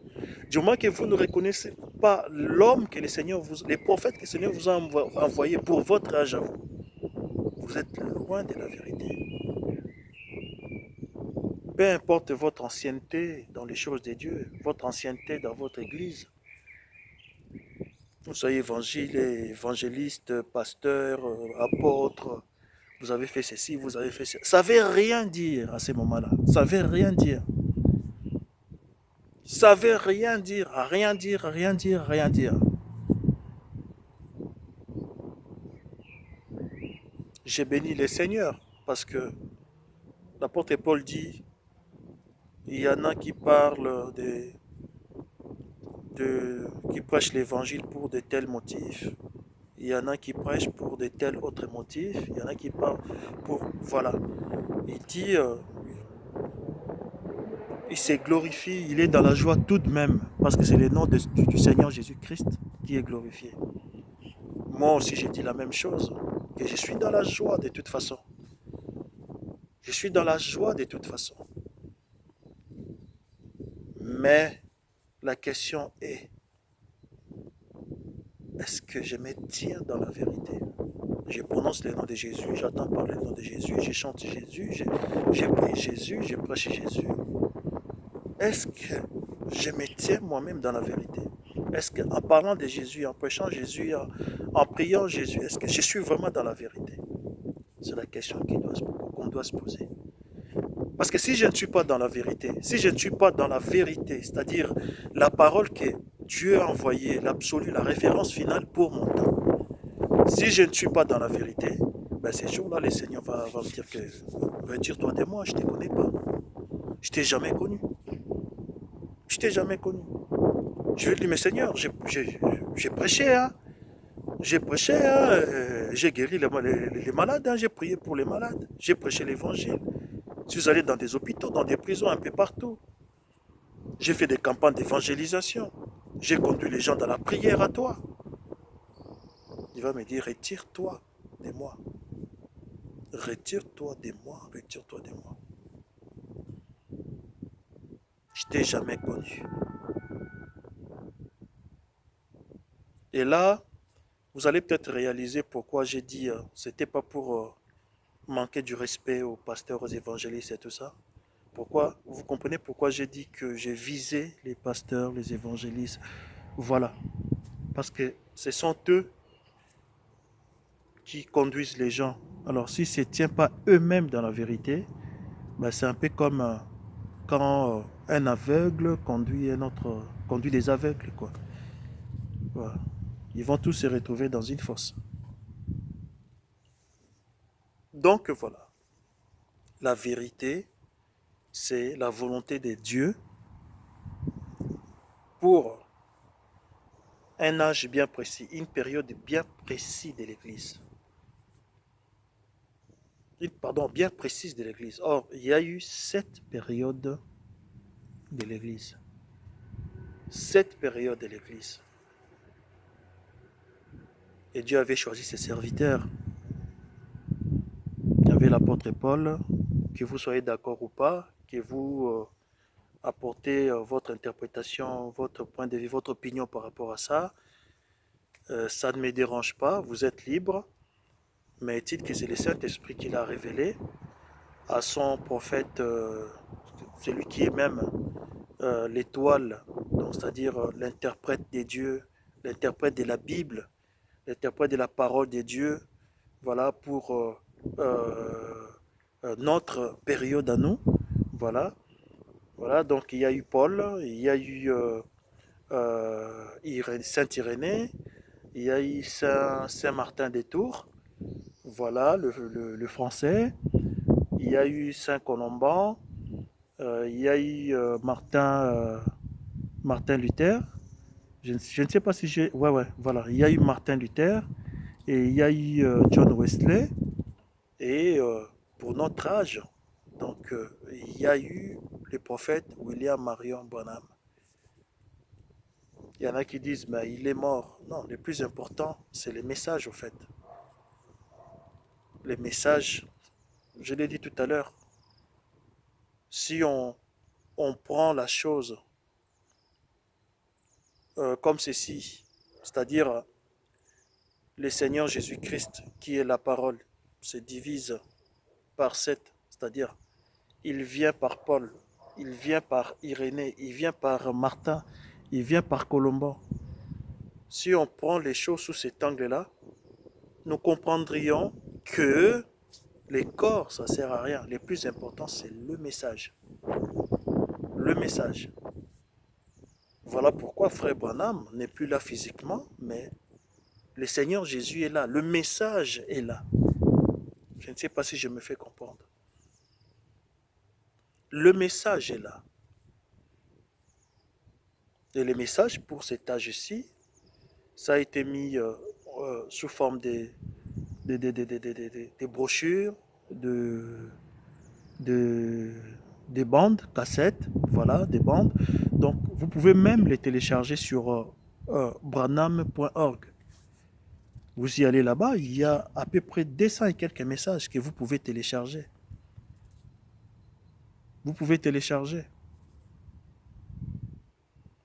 Du moment que vous ne reconnaissez pas l'homme que le Seigneur vous, les prophètes que le Seigneur vous a envoyés pour votre âge à vous, vous êtes loin de la vérité. Peu importe votre ancienneté dans les choses de Dieu, votre ancienneté dans votre église, vous soyez évangéliste, pasteur, apôtre, vous avez fait ceci, vous avez fait ceci. Ça ne veut rien dire à ce moment-là. Ça ne veut rien dire. Ça ne veut rien dire, rien dire, rien dire, rien dire. J'ai béni le Seigneur parce que l'apôtre Paul dit, il y en a qui parlent qui prêchent l'évangile pour de tels motifs. Il y en a qui prêchent pour de tels autres motifs. Il y en a qui parlent pour... Voilà. Il dit, il se glorifie, il est dans la joie tout de même, parce que c'est le nom du Seigneur Jésus-Christ qui est glorifié. Moi aussi, j'ai dit la même chose, que je suis dans la joie de toute façon. Je suis dans la joie de toute façon. Mais la question est-ce que je me tiens dans la vérité? Je prononce le nom de Jésus, j'attends parler le nom de Jésus, je chante Jésus, je prie Jésus, je prêche Jésus. Est-ce que je me tiens moi-même dans la vérité? Est-ce qu'en parlant de Jésus, en prêchant Jésus, en priant Jésus, est-ce que je suis vraiment dans la vérité? C'est la question qu'on doit se poser. Parce que si je ne suis pas dans la vérité, si je ne suis pas dans la vérité, c'est-à-dire la parole que Dieu a envoyée, l'absolu, la référence finale pour mon temps, si je ne suis pas dans la vérité, ben ces jours-là, le Seigneur va me dire que retire-toi de moi, je ne te connais pas. Je ne t'ai jamais connu. Je ne t'ai jamais connu. Je vais lui dire, mais Seigneur, j'ai prêché, hein. J'ai prêché, hein. J'ai guéri les malades, hein. J'ai prié pour les malades. J'ai prêché l'évangile. Je suis allé dans des hôpitaux, dans des prisons, un peu partout. J'ai fait des campagnes d'évangélisation. J'ai conduit les gens dans la prière à toi. Il va me dire, retire-toi de moi. Retire-toi de moi, retire-toi de moi. Je t'ai jamais connu. Et là, vous allez peut-être réaliser pourquoi j'ai dit, c'était pas pour manquer du respect aux pasteurs, aux évangélistes et tout ça. Pourquoi? Vous comprenez pourquoi j'ai dit que j'ai visé les pasteurs, les évangélistes. Voilà. Parce que ce sont eux qui conduisent les gens. Alors, s'ils ne se tiennent pas eux-mêmes dans la vérité, ben, c'est un peu comme quand un aveugle conduit des aveugles, quoi. Voilà. Ils vont tous se retrouver dans une fosse. Donc, voilà. La vérité c'est la volonté de Dieu pour un âge bien précis, une période bien précise de l'Église. Pardon, bien précise de l'Église. Or, il y a eu 7 périodes de l'Église. 7 périodes de l'Église. Et Dieu avait choisi ses serviteurs. Il y avait l'apôtre Paul, que vous soyez d'accord ou pas, que vous apportez votre interprétation, votre point de vue, votre opinion par rapport à ça. Ça ne me dérange pas, vous êtes libre. Mais dites que c'est le Saint-Esprit qui l'a révélé à son prophète, celui qui est même l'étoile, donc c'est-à-dire l'interprète des dieux, l'interprète de la Bible, l'interprète de la parole des dieux, voilà pour notre période à nous, voilà, voilà. Donc il y a eu Paul, il y a eu Saint Irénée, il y a eu Saint Martin des Tours, voilà le français, il y a eu Saint Colomban, il y a eu Martin Luther. Je ne sais pas si j'ai. Ouais, ouais, voilà. Il y a eu Martin Luther et il y a eu John Wesley. Et pour notre âge, donc il y a eu le prophète William Marion Branham. Il y en a qui disent, mais il est mort. Non, le plus important, c'est les messages, au fait. Les messages, je l'ai dit tout à l'heure, si on prend la chose comme ceci, c'est-à-dire le Seigneur Jésus-Christ, qui est la parole, se divise par 7, c'est-à-dire il vient par Paul, il vient par Irénée, il vient par Martin, il vient par Colomban. Si on prend les choses sous cet angle-là, nous comprendrions que les corps, ça ne sert à rien. Le plus important, c'est le message. Le message. Voilà pourquoi Frère Branham n'est plus là physiquement, mais le Seigneur Jésus est là. Le message est là. Je ne sais pas si je me fais comprendre. Le message est là. Et le message pour cet âge-ci, ça a été mis sous forme des brochures, de, des bandes, cassettes, voilà, des bandes. Donc, vous pouvez même les télécharger sur branham.org. Vous y allez là-bas, il y a à peu près 200 et quelques messages que vous pouvez télécharger. Vous pouvez télécharger.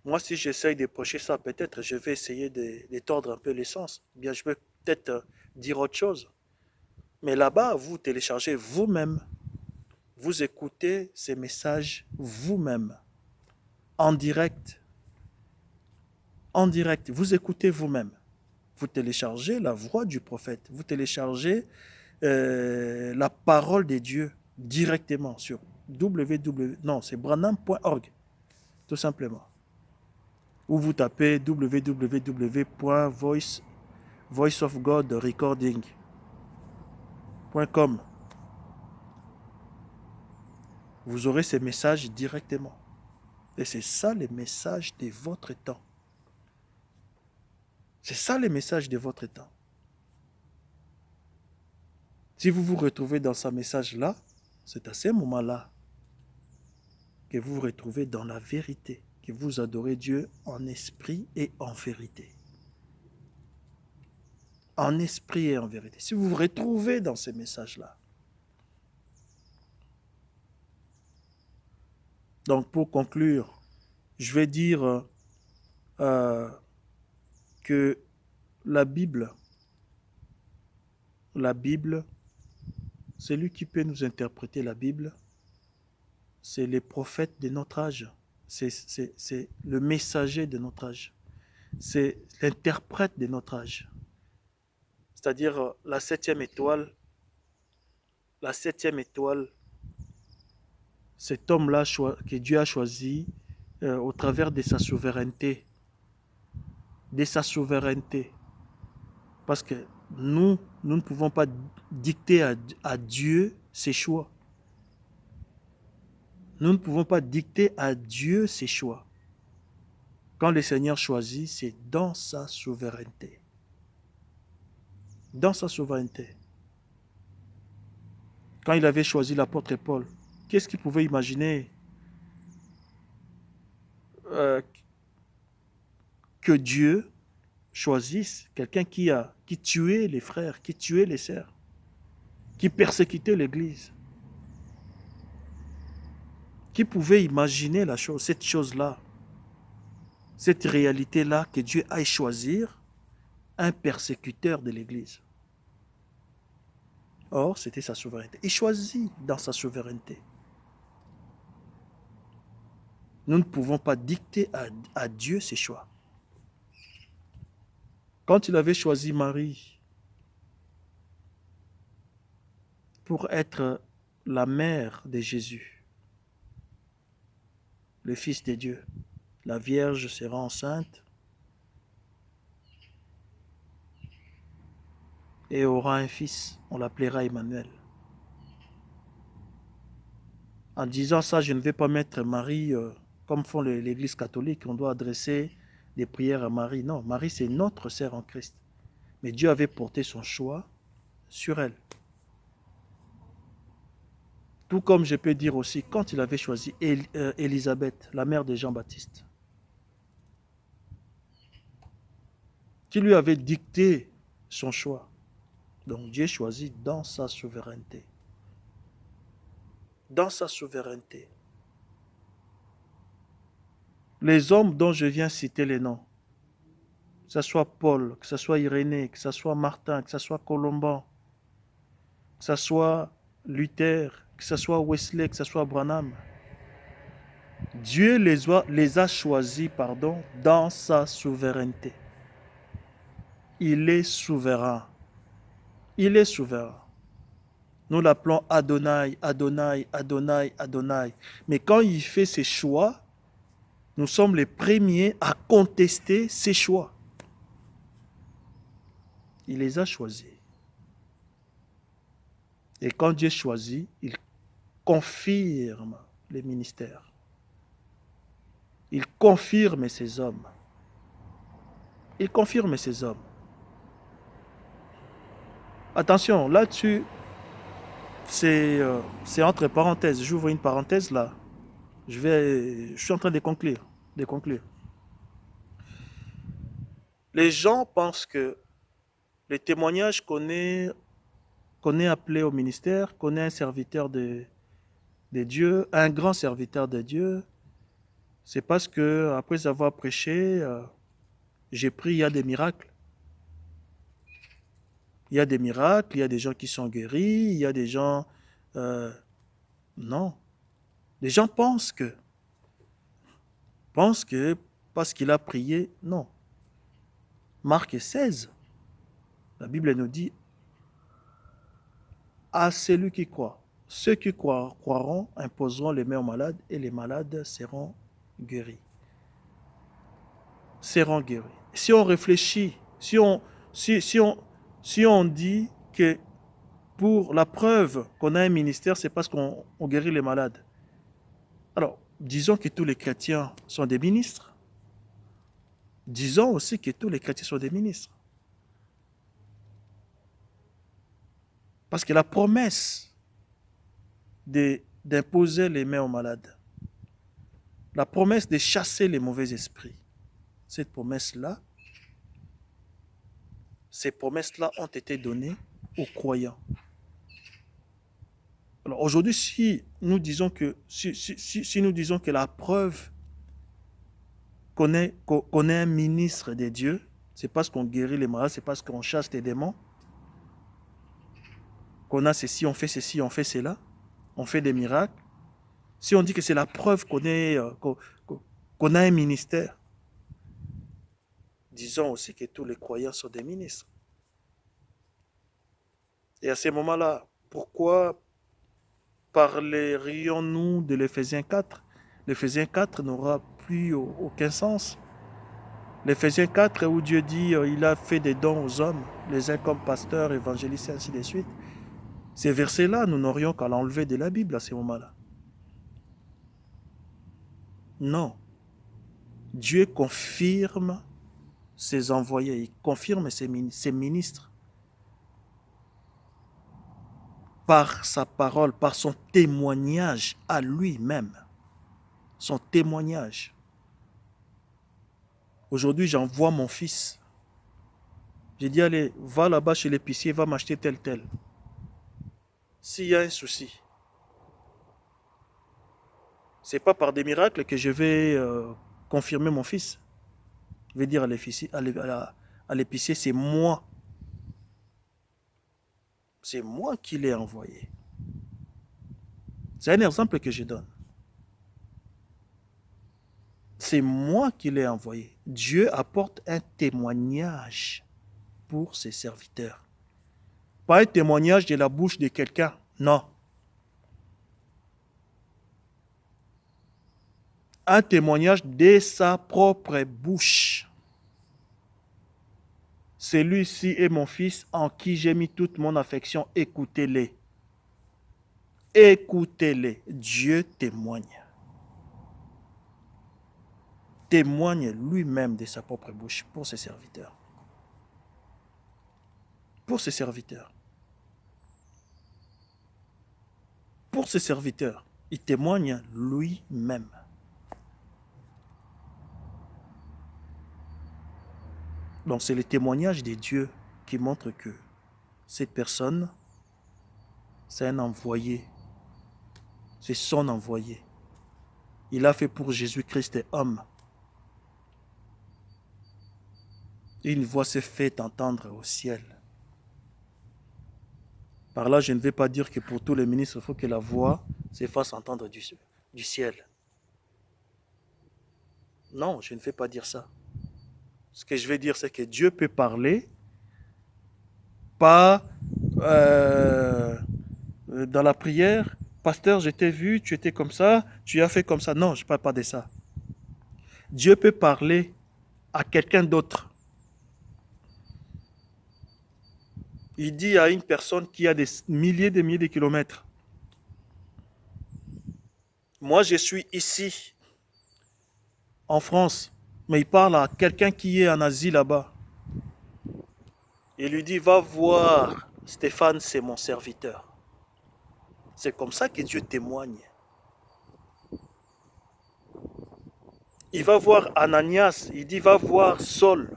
Moi, si j'essaye de prêcher ça, peut-être je vais essayer de tordre un peu l'essence. Bien, je vais peut-être dire autre chose. Mais là-bas, vous téléchargez vous-même. Vous écoutez ces messages vous-même. En direct. En direct. Vous écoutez vous-même. Vous téléchargez la voix du prophète. Vous téléchargez la parole de Dieu directement sur www. Non, c'est branham.org. Tout simplement. Ou vous tapez www.voiceofgodrecording.com. Vous aurez ces messages directement. Et c'est ça les messages de votre temps. C'est ça les messages de votre temps. Si vous vous retrouvez dans ce message-là, c'est à ce moment-là que vous vous retrouvez dans la vérité, que vous adorez Dieu en esprit et en vérité. En esprit et en vérité. Si vous vous retrouvez dans ces messages-là. Donc pour conclure, je vais dire que la Bible, celui qui peut nous interpréter la Bible, c'est les prophètes de notre âge. C'est le messager de notre âge. C'est l'interprète de notre âge. C'est-à-dire la septième étoile, cet homme-là que Dieu a choisi au travers de sa souveraineté. De sa souveraineté. Parce que nous ne pouvons pas dicter à Dieu ses choix. Nous ne pouvons pas dicter à Dieu ses choix. Quand le Seigneur choisit, c'est dans sa souveraineté. Dans sa souveraineté. Quand il avait choisi l'apôtre Paul, qu'est-ce qu'il pouvait imaginer que Dieu choisisse quelqu'un qui tuait les frères, qui tuait les sœurs, qui persécutait l'Église? Qui pouvait imaginer la chose, cette chose-là, cette réalité-là, que Dieu aille choisir un persécuteur de l'Église? Or, c'était sa souveraineté. Il choisit dans sa souveraineté. Nous ne pouvons pas dicter à Dieu ses choix. Quand il avait choisi Marie pour être la mère de Jésus, le Fils de Dieu, la Vierge sera enceinte et aura un fils, on l'appellera Emmanuel. En disant ça, je ne vais pas mettre Marie comme font l'Église catholique, on doit adresser des prières à Marie. Non, Marie c'est notre sœur en Christ. Mais Dieu avait porté son choix sur elle. Tout comme je peux dire aussi, quand il avait choisi Élisabeth, la mère de Jean-Baptiste, qui lui avait dicté son choix. Donc Dieu choisit dans sa souveraineté. Dans sa souveraineté. Les hommes dont je viens citer les noms, que ce soit Paul, que ce soit Irénée, que ce soit Martin, que ce soit Colomban, que ce soit Luther, que ce soit Wesley, que ce soit Branham, Dieu les a choisis dans sa souveraineté. Il est souverain. Il est souverain. Nous l'appelons Adonai, Adonai, Adonai, Adonai. Mais quand il fait ses choix, nous sommes les premiers à contester ses choix. Il les a choisis. Et quand Dieu choisit, il confirme les ministères. Il confirme ses hommes. Il confirme ses hommes. Attention, là-dessus, c'est entre parenthèses. J'ouvre une parenthèse là. Je suis en train de conclure. Les gens pensent que les témoignages qu'on est appelé au ministère, qu'on est un serviteur de Dieu, un grand serviteur de Dieu, c'est parce que après avoir prêché, j'ai pris, il y a des miracles. Il y a des miracles, il y a des gens qui sont guéris, il y a des gens... non. Les gens pensent que parce qu'il a prié, non. Marc 16, la Bible nous dit à celui qui croit. Ceux qui croiront imposeront les mains aux malades et les malades seront guéris. Seront guéris. Si on réfléchit, si on dit que pour la preuve qu'on a un ministère, c'est parce qu'on guérit les malades. Alors, disons que tous les chrétiens sont des ministres. Disons aussi que tous les chrétiens sont des ministres. Parce que la promesse d'imposer les mains aux malades, la promesse de chasser les mauvais esprits, cette promesse-là, ces promesses-là ont été données aux croyants. Alors aujourd'hui, si nous disons que la preuve qu'on est un ministre de Dieu, c'est parce qu'on guérit les malades, c'est parce qu'on chasse les démons, qu'on a ceci, on fait cela, on fait des miracles. Si on dit que c'est la preuve qu'on a un ministère, disons aussi que tous les croyants sont des ministres. Et à ce moment-là, pourquoi parlerions-nous de l'Éphésiens 4? L'Éphésiens 4 n'aura plus aucun sens. L'Éphésiens 4 où Dieu dit il a fait des dons aux hommes, les uns comme pasteurs, évangélistes, et ainsi de suite. Ces versets-là, nous n'aurions qu'à l'enlever de la Bible à ce moment-là. Non. Dieu confirme ses envoyés, il confirme ses ministres par sa parole, par son témoignage à lui-même. Son témoignage. Aujourd'hui, j'envoie mon fils. J'ai dit, allez, va là-bas chez l'épicier, va m'acheter tel. S'il y a un souci, c'est pas par des miracles que je vais confirmer mon fils. Je vais dire à l'épicier, c'est moi. C'est moi qui l'ai envoyé. C'est un exemple que je donne. C'est moi qui l'ai envoyé. Dieu apporte un témoignage pour ses serviteurs. Pas un témoignage de la bouche de quelqu'un. Non. Un témoignage de sa propre bouche. Celui-ci est mon fils en qui j'ai mis toute mon affection. Écoutez-les. Écoutez-les. Dieu témoigne. Témoigne lui-même de sa propre bouche pour ses serviteurs. Pour ses serviteurs. Pour ses serviteurs. Il témoigne lui-même. Donc c'est le témoignage de Dieu qui montre que cette personne, c'est un envoyé. C'est son envoyé. Il a fait pour Jésus-Christ homme. Une voix s'est fait entendre au ciel. Par là, je ne vais pas dire que pour tous les ministres, il faut que la voix se fasse entendre du ciel. Non, je ne vais pas dire ça. Ce que je vais dire, c'est que Dieu peut parler, pas dans la prière. Pasteur, je t'ai vu, tu étais comme ça, tu as fait comme ça. Non, je ne parle pas de ça. Dieu peut parler à quelqu'un d'autre. Il dit à une personne qui a des milliers de kilomètres, moi je suis ici, en France, mais il parle à quelqu'un qui est en Asie là-bas. Il lui dit, va voir Stéphane, c'est mon serviteur. C'est comme ça que Dieu témoigne. Il va voir Ananias, il dit, va voir Saul.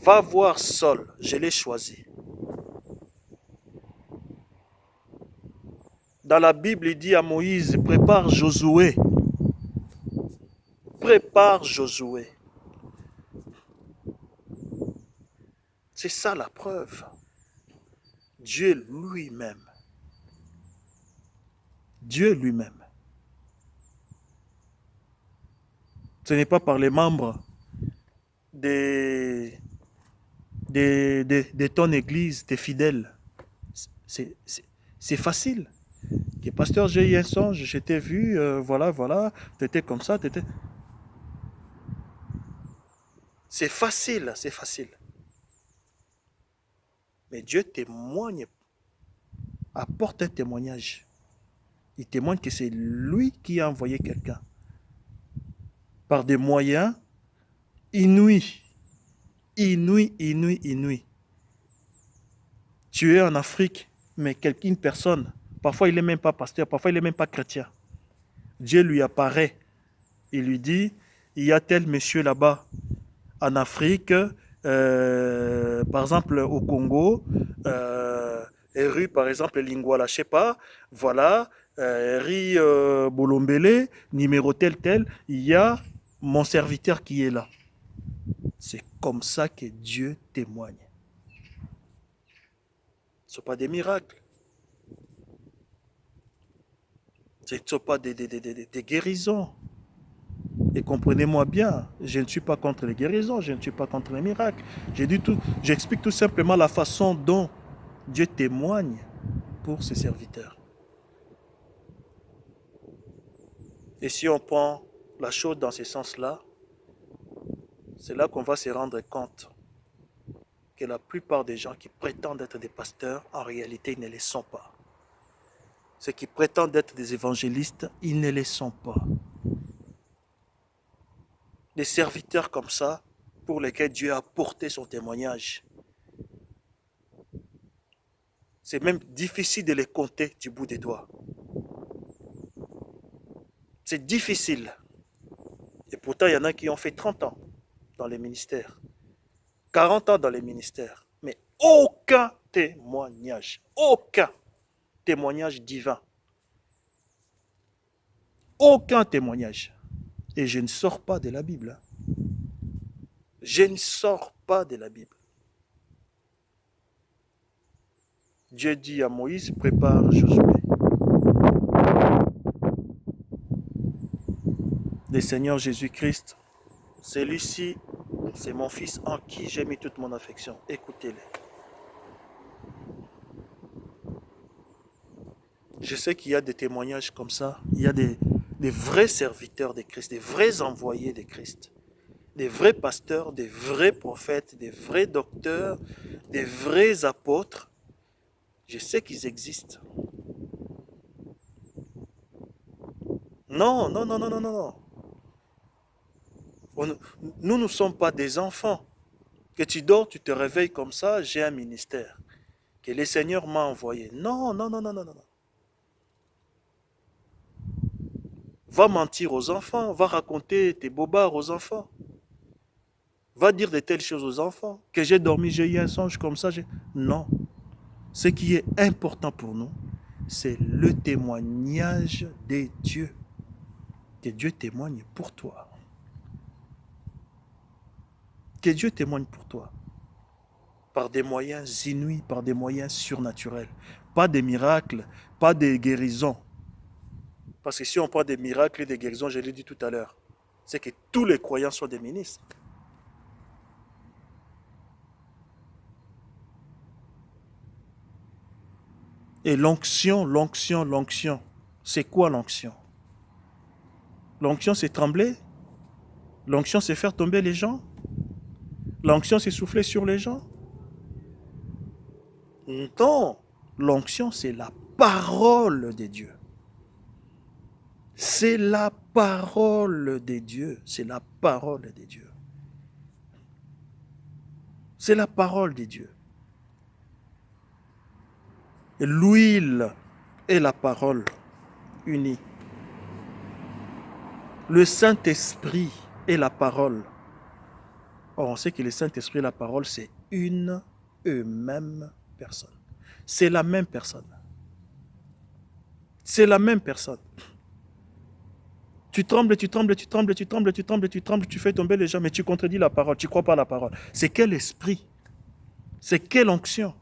Va voir Saul, je l'ai choisi. Dans la Bible, il dit à Moïse, prépare Josué. Prépare Josué. C'est ça la preuve. Dieu lui-même. Dieu lui-même. Ce n'est pas par les membres de ton église, tes fidèles. C'est facile. Que pasteur, j'ai eu un songe, je t'ai vu, voilà, tu étais comme ça, t'étais... C'est facile, c'est facile. Mais Dieu témoigne, apporte un témoignage. Il témoigne que c'est lui qui a envoyé quelqu'un. Par des moyens inouïs. Inouïs. Tu es en Afrique, mais une personne, parfois il n'est même pas pasteur, parfois il n'est même pas chrétien. Dieu lui apparaît. Il lui dit, il y a tel monsieur là-bas, en Afrique, par exemple au Congo, rue par exemple Lingwala, je sais pas, voilà, rue Bolombele, numéro tel, il y a mon serviteur qui est là. C'est comme ça que Dieu témoigne. Ce ne sont pas des miracles. Ce ne sont pas des guérisons. Et comprenez-moi bien, je ne suis pas contre les guérisons, je ne suis pas contre les miracles. J'explique tout simplement la façon dont Dieu témoigne pour ses serviteurs. Et si on prend la chose dans ce sens-là, c'est là qu'on va se rendre compte que la plupart des gens qui prétendent être des pasteurs, en réalité, ils ne les sont pas. ceux qui prétendent être des évangélistes, ils ne les sont pas. Des serviteurs comme ça, pour lesquels Dieu a porté son témoignage. C'est même difficile de les compter du bout des doigts. C'est difficile. Et pourtant, il y en a qui ont fait 30 ans dans les ministères, 40 ans dans les ministères, mais aucun témoignage divin. Aucun témoignage. Et je ne sors pas de la Bible. Je ne sors pas de la Bible. Dieu dit à Moïse, prépare Josué. Le Seigneur Jésus-Christ, celui-ci, c'est mon fils en qui j'ai mis toute mon affection. Écoutez-le. Je sais qu'il y a des témoignages comme ça. Il y a des vrais serviteurs de Christ, des vrais envoyés de Christ, des vrais pasteurs, des vrais prophètes, des vrais docteurs, des vrais apôtres. Je sais qu'ils existent. Non, non, non, non, non, non. Nous ne sommes pas des enfants. Que tu dors, tu te réveilles comme ça, j'ai un ministère. Que le Seigneur m'a envoyé. Non, non, non, non, non, non. Va mentir aux enfants, va raconter tes bobards aux enfants. Va dire de telles choses aux enfants. Que j'ai dormi, j'ai eu un songe comme ça. Non. Ce qui est important pour nous, c'est le témoignage de Dieu. Que Dieu témoigne pour toi. Que Dieu témoigne pour toi. Par des moyens inouïs, par des moyens surnaturels. Pas des miracles, pas des guérisons. Parce que si on parle des miracles et des guérisons, je l'ai dit tout à l'heure, c'est que tous les croyants sont des ministres. Et l'onction, c'est quoi l'onction? L'onction, c'est trembler? L'onction, c'est faire tomber les gens? L'onction, c'est souffler sur les gens? Non, l'onction, c'est la parole de Dieu. C'est la parole de Dieu. C'est la parole de Dieu. C'est la parole de Dieu. L'huile et la parole unie. Le Saint-Esprit et la parole. Or, on sait que le Saint-Esprit et la parole, c'est une et même personne. C'est la même personne. C'est la même personne. Tu trembles, tu trembles, tu trembles, tu trembles, tu trembles, tu trembles, tu fais tomber les gens, mais tu contredis la parole, tu ne crois pas à la parole. C'est quel esprit? C'est quelle onction?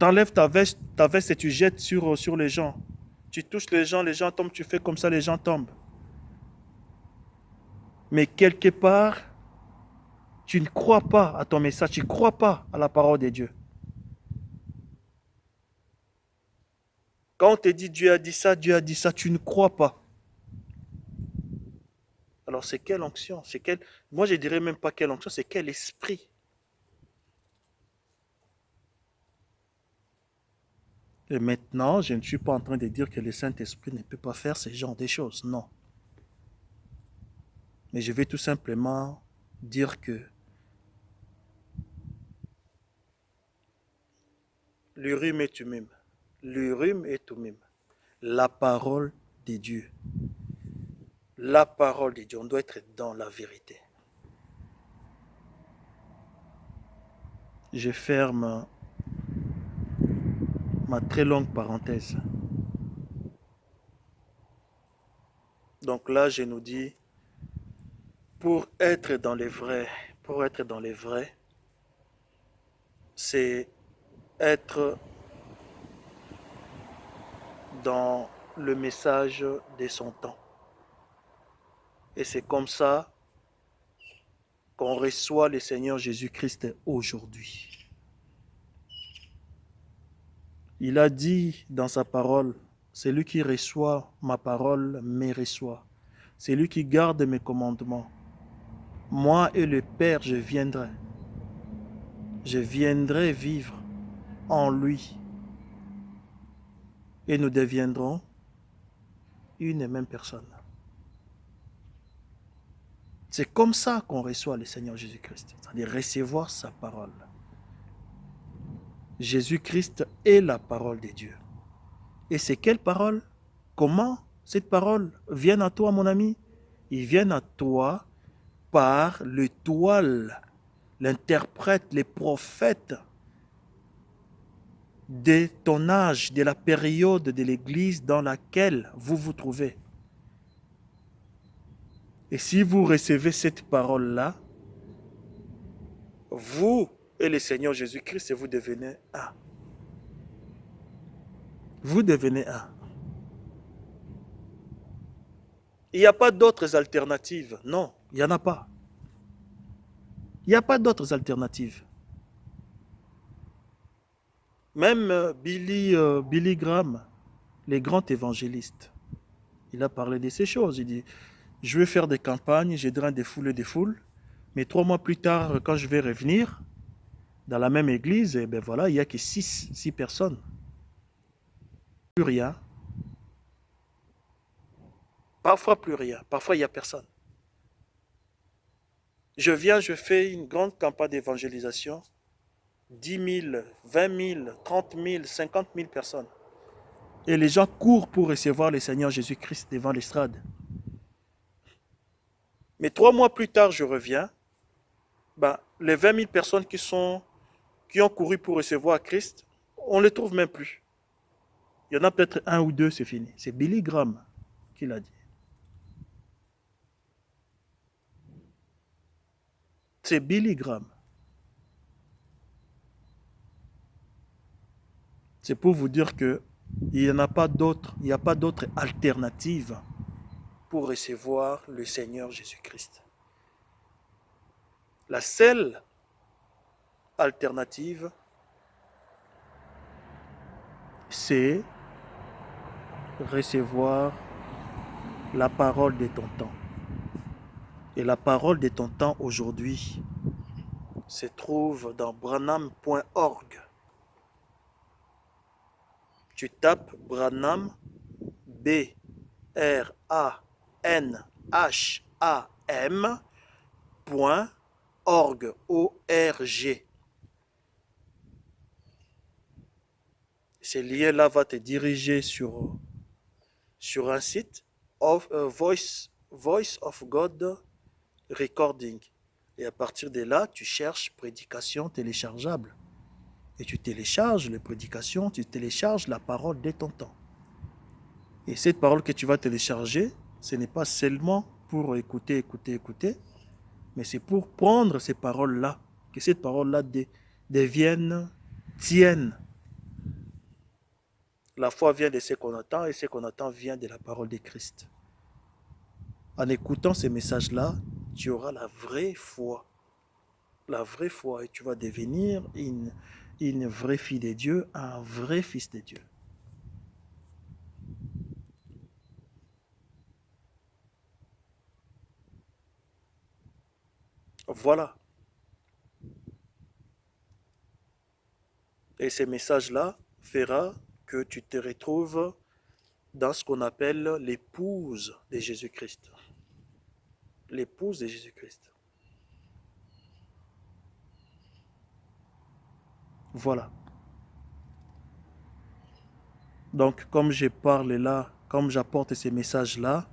Tu enlèves ta veste et tu jettes sur les gens. Tu touches les gens tombent, tu fais comme ça, les gens tombent. Mais quelque part, tu ne crois pas à ton message, tu ne crois pas à la parole de Dieu. Quand on te dit Dieu a dit ça, tu ne crois pas. Alors c'est quelle onction? Moi je ne dirais même pas quelle onction, c'est quel esprit? Et maintenant, je ne suis pas en train de dire que le Saint-Esprit ne peut pas faire ce genre de choses, non. Mais je vais tout simplement dire que l'Urim et Thummim, la parole de Dieu. La parole de Dieu, on doit être dans la vérité. Je ferme ma très longue parenthèse. Donc là, je nous dis, pour être dans les vrais, c'est être dans le message de son temps. Et c'est comme ça qu'on reçoit le Seigneur Jésus-Christ aujourd'hui. Il a dit dans sa parole, celui qui reçoit ma parole me reçoit. Celui qui garde mes commandements. Moi et le Père, je viendrai. Je viendrai vivre en lui. et nous deviendrons une et même personne. C'est comme ça qu'on reçoit le Seigneur Jésus-Christ, c'est-à-dire recevoir sa parole. Jésus-Christ est la parole de Dieu. Et c'est quelle parole? Comment cette parole vient à toi, mon ami? Il vient à toi par l'étoile, l'interprète, les prophètes de ton âge, de la période de l'Église dans laquelle vous vous trouvez. Et si vous recevez cette parole-là, vous et le Seigneur Jésus-Christ, vous devenez un. Vous devenez un. Il n'y a pas d'autres alternatives. Non, il n'y en a pas. Il n'y a pas d'autres alternatives. Même Billy Graham, le grand évangéliste, il a parlé de ces choses. Il dit, je vais faire des campagnes, je draine des foules, mais 3 mois plus tard, quand je vais revenir, dans la même église, et ben voilà, il n'y a que 6 personnes. Plus rien. Parfois plus rien. Parfois il n'y a personne. Je viens, je fais une grande campagne d'évangélisation. 10 000, 20 000, 30 000, 50 000 personnes. Et les gens courent pour recevoir le Seigneur Jésus-Christ devant l'estrade. Mais 3 mois plus tard, je reviens. Ben, les 20 000 personnes qui ont couru pour recevoir Christ, on ne les trouve même plus. Il y en a peut-être 1 ou 2, c'est fini. C'est Billy Graham qui l'a dit. C'est Billy Graham. C'est pour vous dire que il n'y a pas d'autre alternative pour recevoir le Seigneur Jésus-Christ. La seule alternative, c'est recevoir la parole de ton temps. Et la parole de ton temps aujourd'hui se trouve dans branham.org. Tu tapes Branham, B-R-A-N-H-A-M.org, O-R-G. Ce lien-là va te diriger sur un site Voice of God Recording. Et à partir de là, tu cherches prédication téléchargeable. Et tu télécharges les prédications, tu télécharges la parole de ton temps. Et cette parole que tu vas télécharger, ce n'est pas seulement pour écouter, mais c'est pour prendre ces paroles-là, que cette parole-là devienne tienne. La foi vient de ce qu'on entend et ce qu'on entend vient de la parole de Christ. En écoutant ces messages-là, tu auras la vraie foi. La vraie foi et tu vas devenir une vraie fille de Dieu, un vrai fils de Dieu. Voilà. Et ces messages-là fera que tu te retrouves dans ce qu'on appelle l'épouse de Jésus-Christ. L'épouse de Jésus-Christ. Voilà. Donc, comme je parle là, comme j'apporte ces messages-là,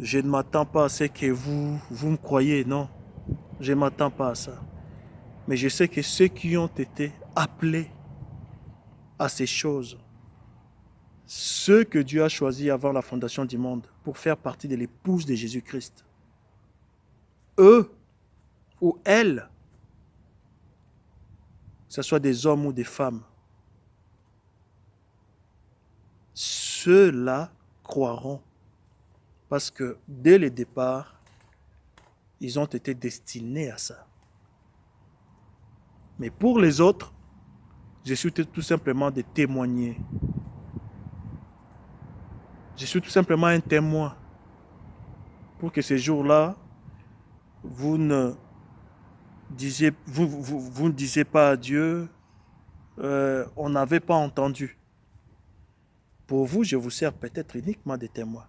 je ne m'attends pas à ce que vous me croyez, non. Je ne m'attends pas à ça. Mais je sais que ceux qui ont été appelés à ces choses, ceux que Dieu a choisis avant la fondation du monde pour faire partie de l'épouse de Jésus-Christ, eux ou elles, que ce soit des hommes ou des femmes, ceux-là croiront parce que dès le départ, ils ont été destinés à ça. Mais pour les autres, je suis tout simplement de témoigner. Je suis tout simplement un témoin pour que ces jours-là, vous ne disiez pas à Dieu, on n'avait pas entendu. Pour vous, je vous sers peut-être uniquement des témoins.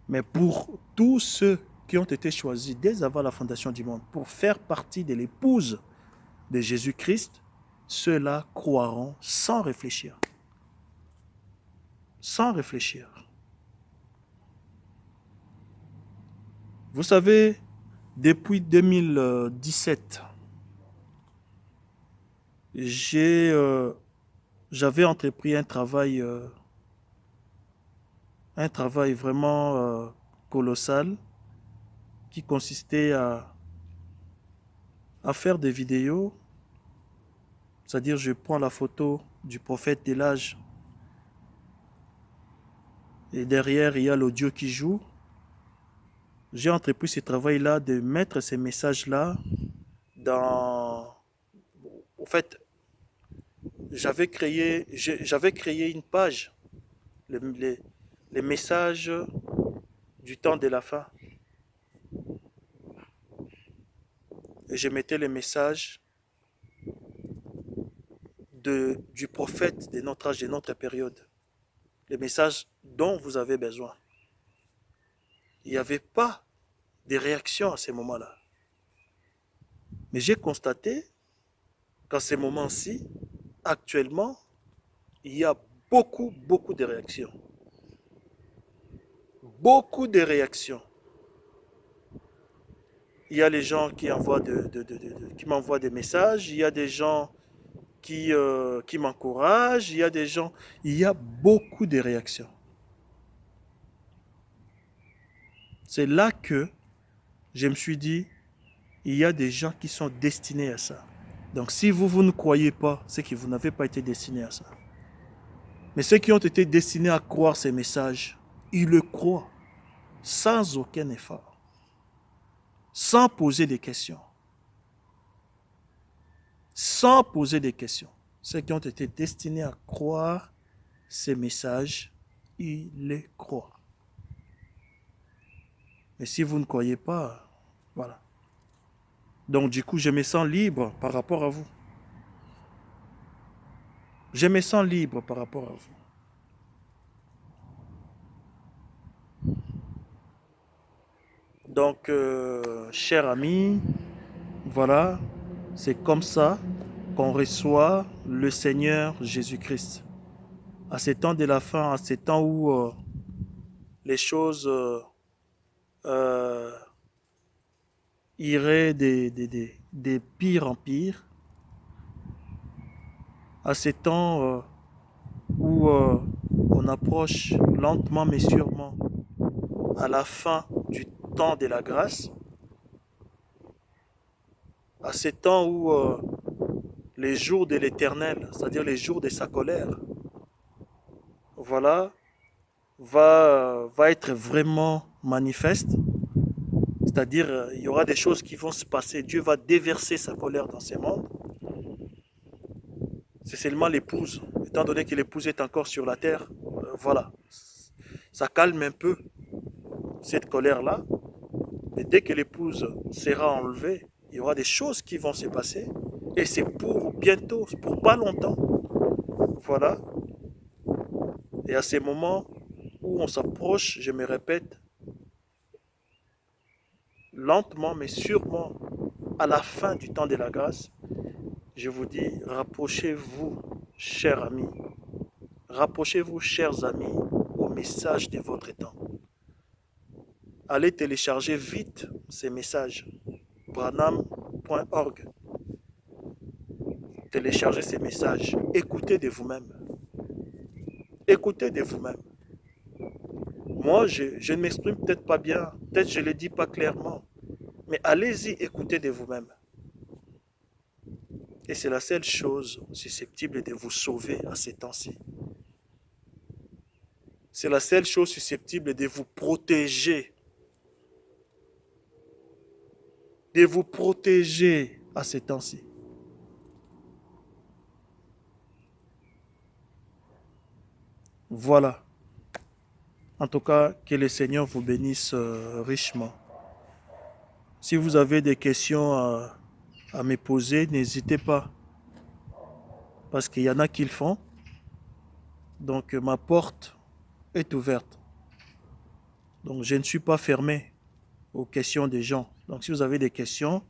Mais pour tous ceux qui ont été choisis dès avant la fondation du monde pour faire partie de l'épouse de Jésus-Christ, ceux-là croiront sans réfléchir. Sans réfléchir. Vous savez, depuis 2017, j'avais entrepris un travail vraiment colossal qui consistait à faire des vidéos, c'est-à-dire je prends la photo du prophète dès l'âge et derrière il y a l'audio qui joue. J'ai entrepris ce travail-là de mettre ces messages-là dans... En fait, j'avais créé une page, les messages du temps de la fin. Et je mettais les messages du prophète de notre âge, de notre période. Les messages dont vous avez besoin. Il n'y avait pas de réaction à ces moments-là. Mais j'ai constaté qu'à ces moments-ci, actuellement, il y a beaucoup de réactions. Beaucoup de réactions. Il y a les gens qui m'envoient des messages, il y a des gens qui m'encouragent, il y a beaucoup de réactions. C'est là que je me suis dit, il y a des gens qui sont destinés à ça. Donc si vous ne croyez pas, c'est que vous n'avez pas été destinés à ça. Mais ceux qui ont été destinés à croire ces messages, ils le croient sans aucun effort, sans poser des questions. Sans poser des questions. Ceux qui ont été destinés à croire ces messages, ils les croient. Mais si vous ne croyez pas, voilà. Donc du coup, je me sens libre par rapport à vous. Je me sens libre par rapport à vous. Donc, chers amis, voilà, c'est comme ça qu'on reçoit le Seigneur Jésus-Christ. À ces temps de la fin, à ces temps où les choses iraient des pire en pire, à ces temps où on approche lentement mais sûrement à la fin du temps de la grâce, à ces temps où les jours de l'Éternel, c'est-à-dire les jours de sa colère, voilà, va être vraiment manifeste. C'est-à-dire, il y aura des choses qui vont se passer. Dieu va déverser sa colère dans ces mondes. C'est seulement l'épouse. Étant donné que l'épouse est encore sur la terre, voilà. Ça calme un peu cette colère-là. Mais dès que l'épouse sera enlevée, il y aura des choses qui vont se passer. Et c'est pour bientôt, pour pas longtemps. Voilà. Et à ces moments où on s'approche, je me répète, lentement mais sûrement, à la fin du temps de la grâce, je vous dis, rapprochez-vous, chers amis. Rapprochez-vous, chers amis, au message de votre temps. Allez télécharger vite ces messages. branham.org. Téléchargez ces messages. Écoutez de vous-même. Écoutez de vous-même. Moi, je ne m'exprime peut-être pas bien. Peut-être je ne le dis pas clairement. Mais allez-y, écoutez de vous-même. Et c'est la seule chose susceptible de vous sauver à ces temps-ci. C'est la seule chose susceptible de vous protéger. De vous protéger à ces temps-ci. Voilà. En tout cas, que le Seigneur vous bénisse richement. Si vous avez des questions à me poser, n'hésitez pas. Parce qu'il y en a qui le font. Donc, ma porte est ouverte. Donc, je ne suis pas fermé aux questions des gens. Donc, si vous avez des questions,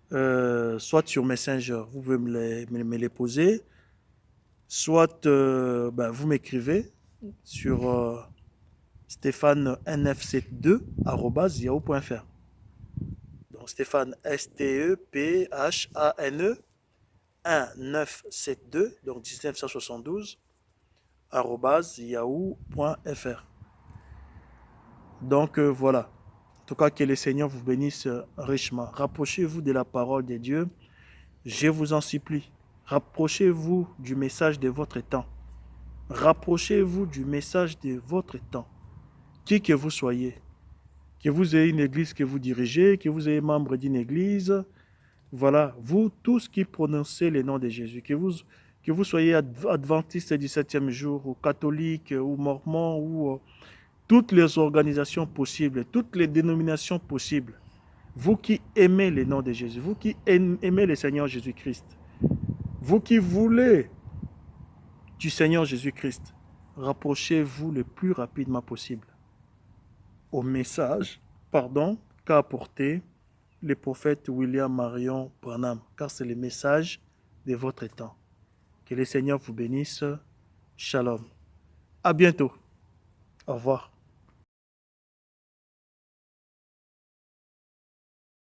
soit sur Messenger, vous pouvez me les poser, soit vous m'écrivez sur stéphanenf72@yahoo.fr. Donc Stéphane, Stephane 1972, donc 1972, yahoo.fr. Donc voilà. En tout cas, que le Seigneur vous bénisse richement. Rapprochez-vous de la parole de Dieu. Je vous en supplie. Rapprochez-vous du message de votre temps. Rapprochez-vous du message de votre temps. Qui que vous soyez, que vous ayez une église que vous dirigez, que vous ayez membre d'une église, voilà, vous tous qui prononcez le nom de Jésus, que vous soyez adventiste du 7e jour, ou catholique, ou mormon, ou toutes les organisations possibles, toutes les dénominations possibles, vous qui aimez le nom de Jésus, vous qui aimez le Seigneur Jésus-Christ, vous qui voulez du Seigneur Jésus-Christ, rapprochez-vous le plus rapidement possible au message, qu'a apporté le prophète William Marion Branham, car c'est le message de votre temps. Que le Seigneur vous bénisse. Shalom. À bientôt. Au revoir.